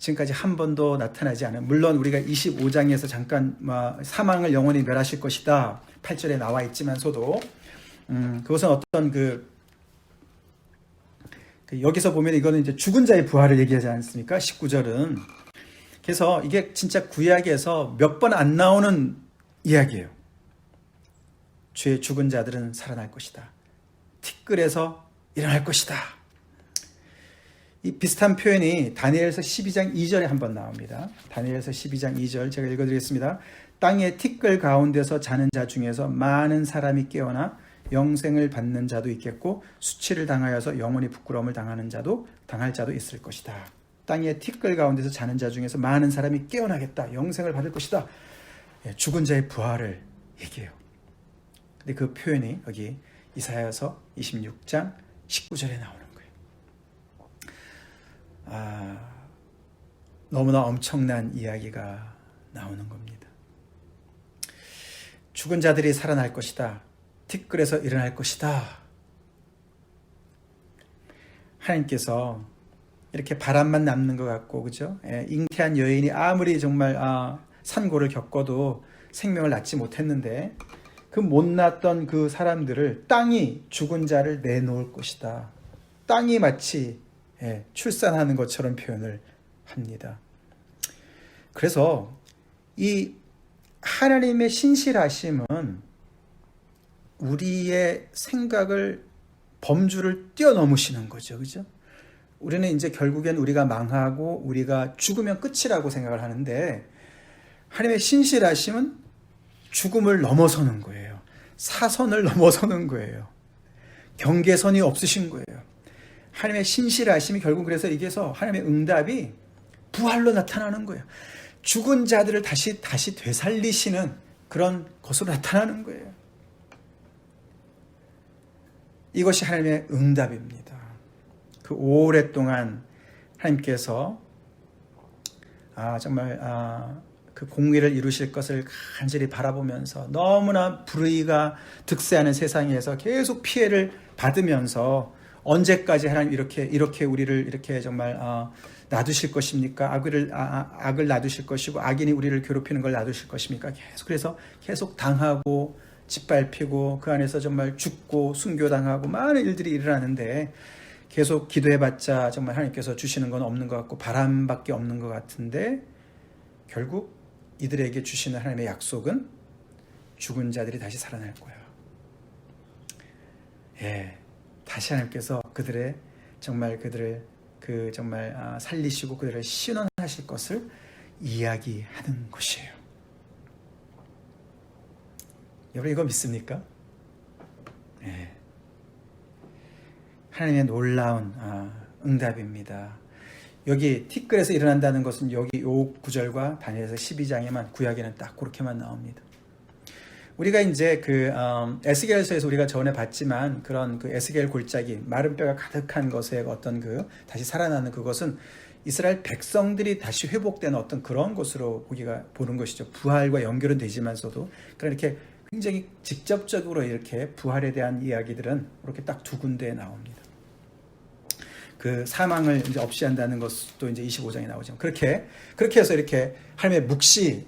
지금까지 한 번도 나타나지 않은, 물론 우리가 25장에서 잠깐 사망을 영원히 멸하실 것이다 8절에 나와 있지만서도 그것은 어떤 여기서 보면 이거는 이제 죽은 자의 부활을 얘기하지 않습니까? 19절은. 그래서 이게 진짜 구약에서 몇 번 안 나오는 이야기예요. 주의 죽은 자들은 살아날 것이다. 티끌에서 일어날 것이다. 이 비슷한 표현이 다니엘서 12장 2절에 한번 나옵니다. 다니엘서 12장 2절 제가 읽어드리겠습니다. 땅의 티끌 가운데서 자는 자 중에서 많은 사람이 깨어나 영생을 받는 자도 있겠고 수치를 당하여서 영원히 부끄러움을 당할 자도 있을 것이다. 땅의 티끌 가운데서 자는 자 중에서 많은 사람이 깨어나겠다. 영생을 받을 것이다. 죽은 자의 부활을 얘기해요. 근데 그 표현이 여기 이사야서 26장 19절에 나오는 거예요. 너무나 엄청난 이야기가 나오는 겁니다. 죽은 자들이 살아날 것이다. 티끌에서 일어날 것이다. 하나님께서 이렇게 바람만 남는 것 같고, 그죠? 잉태한 여인이 아무리 정말 산고를 겪어도 생명을 낳지 못했는데 그 못 낳았던 그 사람들을 땅이 죽은 자를 내놓을 것이다. 땅이 마치 출산하는 것처럼 표현을 합니다. 그래서 이 하나님의 신실하심은 우리의 생각을 범주를 뛰어넘으시는 거죠. 그죠? 우리는 이제 결국엔 우리가 망하고 우리가 죽으면 끝이라고 생각을 하는데 하나님의 신실하심은 죽음을 넘어서는 거예요. 사선을 넘어서는 거예요. 경계선이 없으신 거예요. 하나님의 신실하심이 결국 그래서 이게서 하나님의 응답이 부활로 나타나는 거예요. 죽은 자들을 다시 되살리시는 그런 것으로 나타나는 거예요. 이것이 하나님의 응답입니다. 그 오랫동안 하나님께서 정말 그 공의를 이루실 것을 간절히 바라보면서 너무나 불의가 득세하는 세상에서 계속 피해를 받으면서 언제까지 하나님 이렇게 우리를 이렇게 정말 놔두실 것입니까? 악을 놔두실 것이고 악인이 우리를 괴롭히는 걸 놔두실 것입니까? 그래서 계속 당하고 짓밟히고 그 안에서 정말 죽고 순교당하고 많은 일들이 일어나는데 계속 기도해봤자 정말 하나님께서 주시는 건 없는 것 같고 바람밖에 없는 것 같은데 결국 이들에게 주시는 하나님의 약속은 죽은 자들이 다시 살아날 거야. 다시 하나님께서 그들을 살리시고 그들을 신원하실 것을 이야기하는 것이에요. 여러분 이거 믿습니까? 하나님의 놀라운 응답입니다. 여기 티끌에서 일어난다는 것은 여기 요 구절과 다니엘서 12장에만 구약에는 딱 그렇게만 나옵니다. 우리가 이제 에스겔서에서 우리가 전에 봤지만 그런 그 에스겔 골짜기 마른 뼈가 가득한 것의 어떤 다시 살아나는 그것은 이스라엘 백성들이 다시 회복되는 어떤 그런 것으로 우리가 보는 것이죠. 부활과 연결은 되지만서도 이렇게 굉장히 직접적으로 이렇게 부활에 대한 이야기들은 이렇게 딱 두 군데에 나옵니다. 그 사망을 이제 없이 한다는 것도 이제 25장에 나오죠. 그렇게 해서 이렇게 하나님의 묵시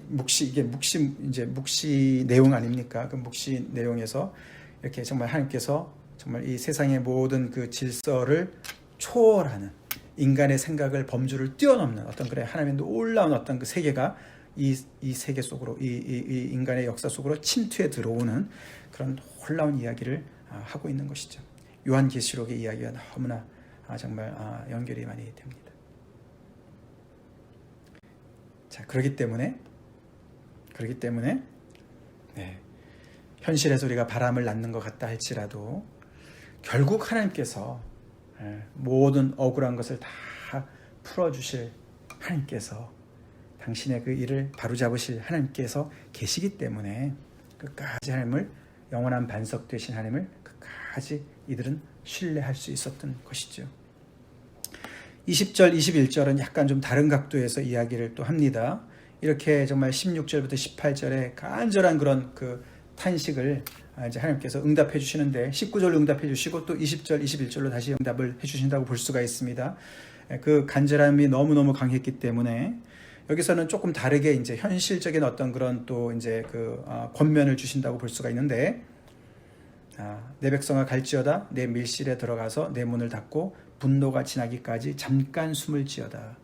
내용 아닙니까? 그 묵시 내용에서 이렇게 정말 하나님께서 정말 이 세상의 모든 그 질서를 초월하는 인간의 생각을 범주를 뛰어넘는 어떤 그래 하나님의 놀라운 어떤 그 세계가 이 세계 속으로 이 인간의 역사 속으로 침투해 들어오는 그런 놀라운 이야기를 하고 있는 것이죠. 요한계시록의 이야기가 너무나 정말 연결이 많이 됩니다. 자, 그렇기 때문에 현실에서 우리가 바람을 낳는 것 같다 할지라도 결국 하나님께서 모든 억울한 것을 다 풀어주실 하나님께서 당신의 그 일을 바로잡으실 하나님께서 계시기 때문에 끝까지 하나님을 영원한 반석 되신 하나님을 끝까지 이들은 신뢰할 수 있었던 것이죠. 20절, 21절은 약간 좀 다른 각도에서 이야기를 또 합니다. 이렇게 정말 16절부터 18절에 간절한 그런 그 탄식을 이제 하나님께서 응답해 주시는데 19절로 응답해 주시고 또 20절, 21절로 다시 응답을 해 주신다고 볼 수가 있습니다. 그 간절함이 너무너무 강했기 때문에 여기서는 조금 다르게 이제 현실적인 어떤 그런 또 이제 그 권면을 주신다고 볼 수가 있는데, 내 백성아 갈지어다 내 밀실에 들어가서 내 문을 닫고 분노가 지나기까지 잠깐 숨을 지어다.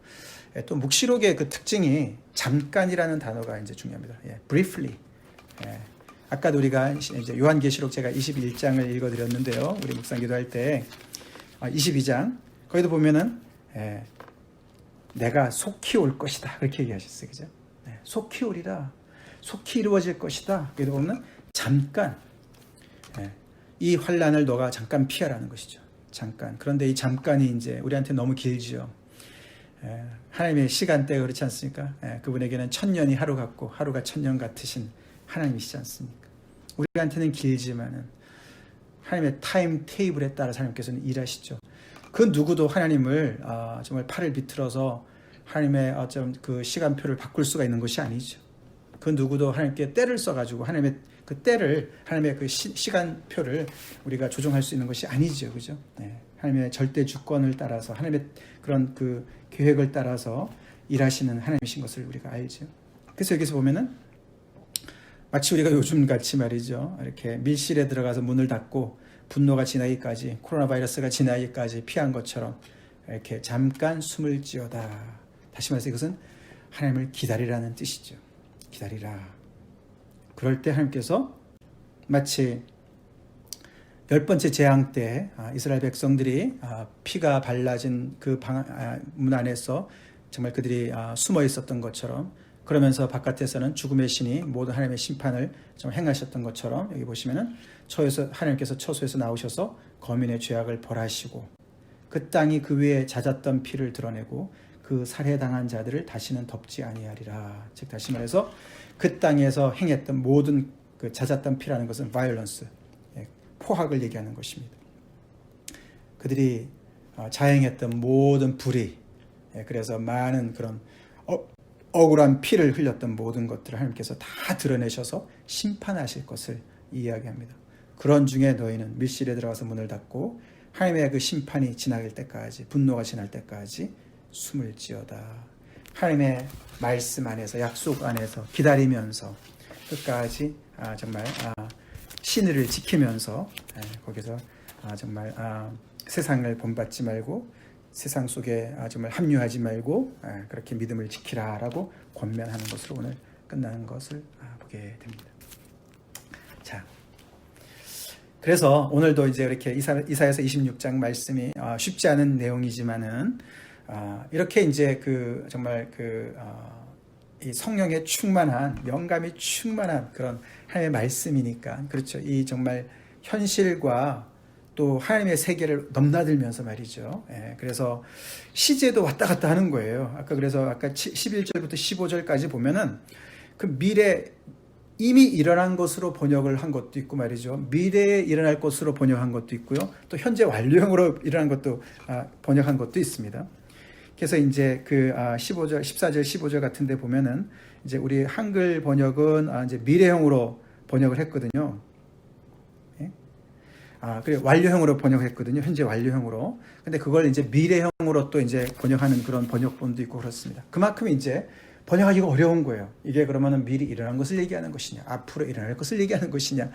또 묵시록의 그 특징이 잠깐이라는 단어가 이제 중요합니다. briefly. 아까도 우리가 이제 요한계시록 제가 21장을 읽어드렸는데요. 우리 묵상 기도할 때 22장 거기도 보면은 내가 속히 올 것이다 그렇게 얘기하셨어요, 그죠? 속히 오리라, 속히 이루어질 것이다. 거기도 보면 잠깐, 이 환란을 너가 잠깐 피하라는 것이죠. 잠깐. 그런데 이 잠깐이 이제 우리한테 너무 길지요. 하나님의 시간대가 그렇지 않습니까? 그분에게는 1000년이 하루 같고 하루가 1000년 같으신 하나님이시지 않습니까? 우리한테는 길지만은 하나님의 타임 테이블에 따라 하나님께서는 일하시죠. 그 누구도 하나님을 정말 팔을 비틀어서 하나님의 어쩜 그 시간표를 바꿀 수가 있는 것이 아니죠. 그 누구도 하나님께 때를 써가지고 하나님의 그 때를, 하나님의 그 시간표를 우리가 조정할 수 있는 것이 아니죠, 그죠? 하나님의 절대 주권을 따라서 하나님의 그런 그 계획을 따라서 일하시는 하나님이신 것을 우리가 알죠. 그래서 여기서 보면은 마치 우리가 요즘 같이 말이죠, 이렇게 밀실에 들어가서 문을 닫고 분노가 지나기까지, 코로나 바이러스가 지나기까지 피한 것처럼 이렇게 잠깐 숨을 지어다. 다시 말해서 이것은 하나님을 기다리라는 뜻이죠. 기다리라. 그럴 때 하나님께서 마치 10번째 재앙 때 이스라엘 백성들이 피가 발라진 그 문 안에서 정말 그들이 숨어 있었던 것처럼, 그러면서 바깥에서는 죽음의 신이 모든 하나님의 심판을 좀 행하셨던 것처럼, 여기 보시면은 하나님께서 처소에서 나오셔서 거민의 죄악을 벌하시고 그 땅이 그 위에 잦았던 피를 드러내고 그 살해당한 자들을 다시는 덮지 아니하리라. 즉 다시 말해서 그 땅에서 행했던 모든 그 잦았던 피라는 것은 violence, 포악을 얘기하는 것입니다. 그들이 자행했던 모든 불의, 그래서 많은 그런 억울한 피를 흘렸던 모든 것들을 하나님께서 다 드러내셔서 심판하실 것을 이야기합니다. 그런 중에 너희는 밀실에 들어가서 문을 닫고 하나님의 그 심판이 지나갈 때까지, 분노가 지날 때까지 숨을 지어다. 하나님의 말씀 안에서, 약속 안에서 기다리면서 끝까지 정말 신의를 지키면서 거기서 정말 세상을 본받지 말고 세상 속에 정말 합류하지 말고 그렇게 믿음을 지키라라고 권면하는 것으로 오늘 끝나는 것을 보게 됩니다. 자, 그래서 오늘도 이제 이렇게 이사야서 26장 말씀이 쉽지 않은 내용이지만은 이렇게 이제 그 정말 이 성령의 충만한, 영감이 충만한 그런 하나님의 말씀이니까, 그렇죠. 이 정말 현실과 또 하나님의 세계를 넘나들면서 말이죠. 그래서 시제도 왔다 갔다 하는 거예요. 그래서 11절부터 15절까지 보면은 그 미래, 이미 일어난 것으로 번역을 한 것도 있고 말이죠. 미래에 일어날 것으로 번역한 것도 있고요. 또 현재 완료형으로 일어난 것도 번역한 것도 있습니다. 그래서 이제 그 14절, 15절 같은 데 보면은 이제 우리 한글 번역은 이제 미래형으로 번역을 했거든요. 그래 완료형으로 번역했거든요. 현재 완료형으로. 근데 그걸 이제 미래형으로 또 이제 번역하는 그런 번역본도 있고 그렇습니다. 그만큼 이제 번역하기가 어려운 거예요. 이게 그러면은 미리 일어난 것을 얘기하는 것이냐, 앞으로 일어날 것을 얘기하는 것이냐.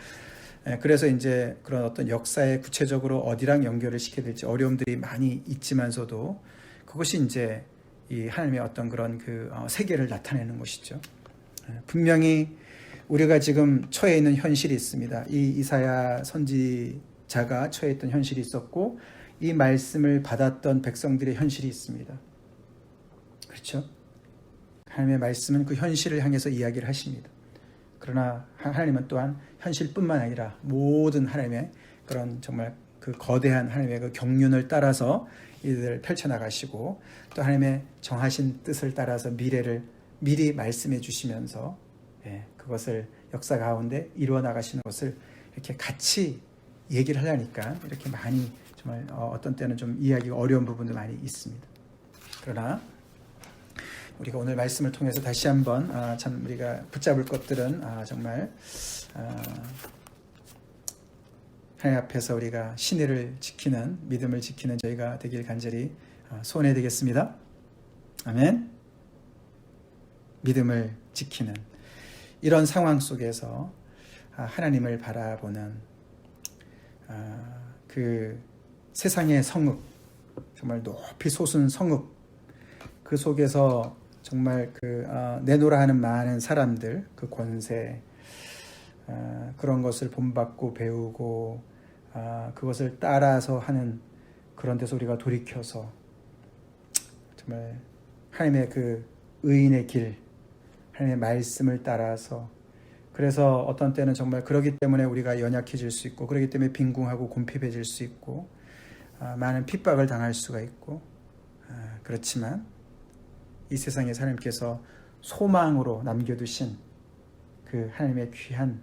그래서 이제 그런 어떤 역사에 구체적으로 어디랑 연결을 시켜야 될지 어려움들이 많이 있지만서도 그것이 이제 이 하나님의 어떤 그런 그 세계를 나타내는 것이죠. 분명히 우리가 지금 처해 있는 현실이 있습니다. 이 이사야 선지자가 처해 있던 현실이 있었고 이 말씀을 받았던 백성들의 현실이 있습니다. 그렇죠? 하나님의 말씀은 그 현실을 향해서 이야기를 하십니다. 그러나 하나님은 또한 현실뿐만 아니라 모든 하나님의 그런 정말 그 거대한 하나님의 그 경륜을 따라서 이들을 펼쳐나가시고 또 하나님의 정하신 뜻을 따라서 미래를 미리 말씀해 주시면서 그것을 역사 가운데 이루어 나가시는 것을 이렇게 같이 얘기를 하려니까 이렇게 많이 정말 어떤 때는 좀 이해하기가 어려운 부분도 많이 있습니다. 그러나 우리가 오늘 말씀을 통해서 다시 한번 참 우리가 붙잡을 것들은 정말 하나님 앞에서 우리가 신의를 지키는, 믿음을 지키는 저희가 되길 간절히 소원해야 되겠습니다. 아멘. 믿음을 지키는 이런 상황 속에서 하나님을 바라보는 그 세상의 성읍, 정말 높이 솟은 성읍, 그 속에서 정말 내노라 하는 많은 사람들, 그 권세, 그런 것을 본받고 배우고 그것을 따라서 하는 그런 데서 우리가 돌이켜서 정말 하나님의 그 의인의 길, 하나님의 말씀을 따라서, 그래서 어떤 때는 정말 그러기 때문에 우리가 연약해질 수 있고, 그러기 때문에 빈궁하고 곰핍해질 수 있고, 많은 핍박을 당할 수가 있고, 그렇지만 이 세상에 하나님께서 소망으로 남겨두신 그 하나님의 귀한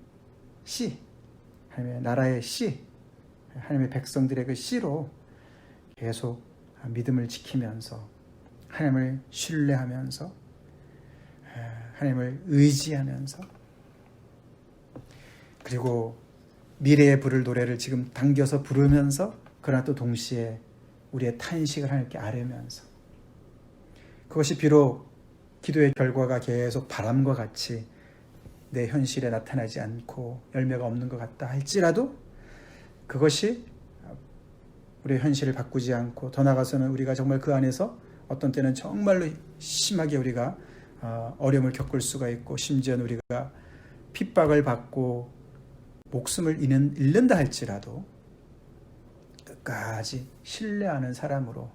씨, 하나님의 나라의 씨, 하나님의 백성들의 그 씨로 계속 믿음을 지키면서 하나님을 신뢰하면서 하나님을 의지하면서, 그리고 미래에 부를 노래를 지금 당겨서 부르면서, 그러나 또 동시에 우리의 탄식을 하나님께 아뢰면서, 그것이 비록 기도의 결과가 계속 바람과 같이 내 현실에 나타나지 않고 열매가 없는 것 같다 할지라도, 그것이 우리의 현실을 바꾸지 않고, 더 나아가서는 우리가 정말 그 안에서 어떤 때는 정말로 심하게 우리가 어려움을 겪을 수가 있고, 심지어는 우리가 핍박을 받고 목숨을 잃는다 할지라도 끝까지 신뢰하는 사람으로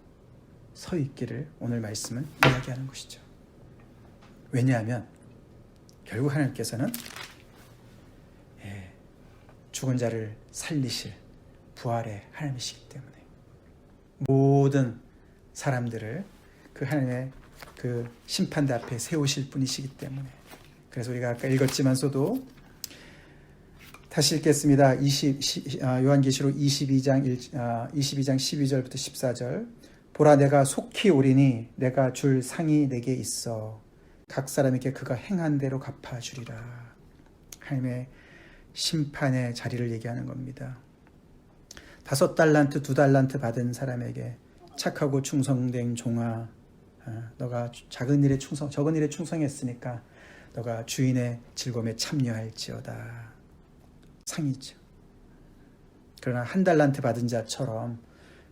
서 있기를 오늘 말씀은 이야기하는 것이죠. 왜냐하면 결국 하나님께서는 죽은 자를 살리실 부활의 하나님이시기 때문에 모든 사람들을 그 하나님의 그 심판대 앞에 세우실 분이시기 때문에, 그래서 우리가 아까 읽었지만서도 다시 읽겠습니다. 요한계시록 22장 12절부터 14절. 보라, 내가 속히 오리니 내가 줄 상이 내게 있어 각 사람에게 그가 행한 대로 갚아주리라. 하나님의 심판의 자리를 얘기하는 겁니다. 5달란트 2달란트 받은 사람에게 착하고 충성된 종아, 너가 적은 일에 충성했으니까 너가 주인의 즐거움에 참여할지어다. 상이죠. 그러나 1달란트 받은 자처럼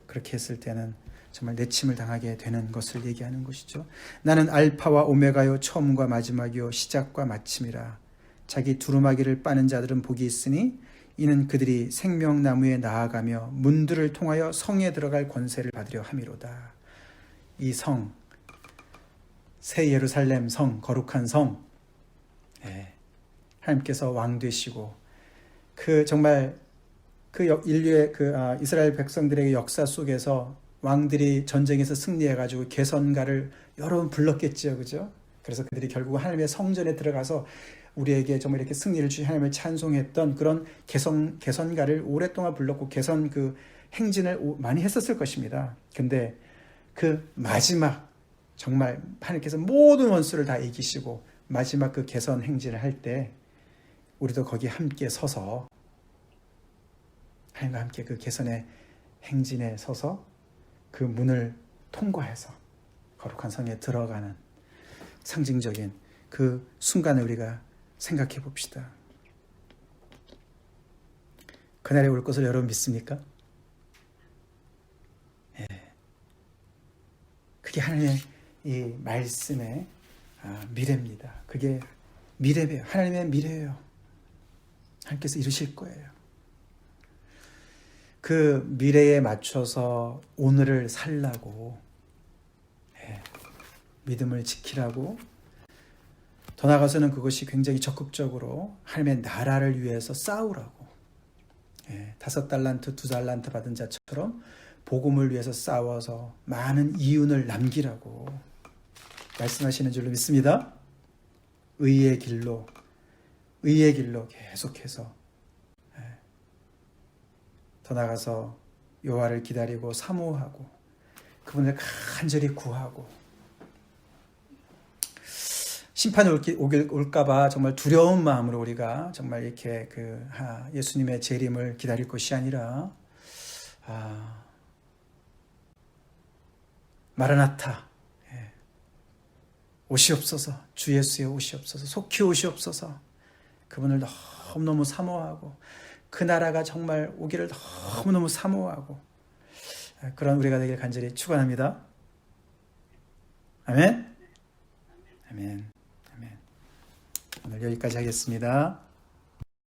그렇게 했을 때는 정말 내침을 당하게 되는 것을 얘기하는 것이죠. 나는 알파와 오메가요, 처음과 마지막이요, 시작과 마침이라. 자기 두루마기를 빠는 자들은 복이 있으니 이는 그들이 생명나무에 나아가며 문들을 통하여 성에 들어갈 권세를 받으려 함이로다. 이 성, 새 예루살렘 성, 거룩한 성, 하나님께서 왕 되시고, 정말 인류의 이스라엘 백성들의 역사 속에서 왕들이 전쟁에서 승리해가지고 개선가를 여러 번 불렀겠지요, 그죠? 그래서 그들이 결국 하나님의 성전에 들어가서 우리에게 정말 이렇게 승리를 주신 하나님을 찬송했던 그런 개선가를 오랫동안 불렀고, 개선 그 행진을 많이 했었을 것입니다. 근데 그 마지막, 정말 하나님께서 모든 원수를 다 이기시고 마지막 그 개선 행진을 할 때 우리도 거기 함께 서서 하나님과 함께 그 개선의 행진에 서서 그 문을 통과해서 거룩한 성에 들어가는 상징적인 그 순간을 우리가 생각해 봅시다. 그날이 올 것을 여러분 믿습니까? 그게 하나님의 이 말씀의 미래입니다. 그게 미래예요. 하나님의 미래예요. 하나님께서 이루실 거예요. 그 미래에 맞춰서 오늘을 살라고, 믿음을 지키라고, 더 나아가서는 그것이 굉장히 적극적으로 하나님의 나라를 위해서 싸우라고, 5달란트 2달란트 받은 자처럼 복음을 위해서 싸워서 많은 이윤을 남기라고 말씀하시는 줄로 믿습니다. 의의 길로 계속해서 더 나아가서 여호와를 기다리고 사모하고 그분을 간절히 구하고, 심판이 올까봐 정말 두려운 마음으로 우리가 정말 이렇게 예수님의 재림을 기다릴 것이 아니라 마라나타, 오시옵소서, 주 예수의 오시옵소서, 속히 오시옵소서. 그분을 너무너무 사모하고 그 나라가 정말 오기를 너무너무 사모하고 그런 우리가 되길 간절히 축원합니다. 아멘. 아멘. 아멘. 오늘 여기까지 하겠습니다.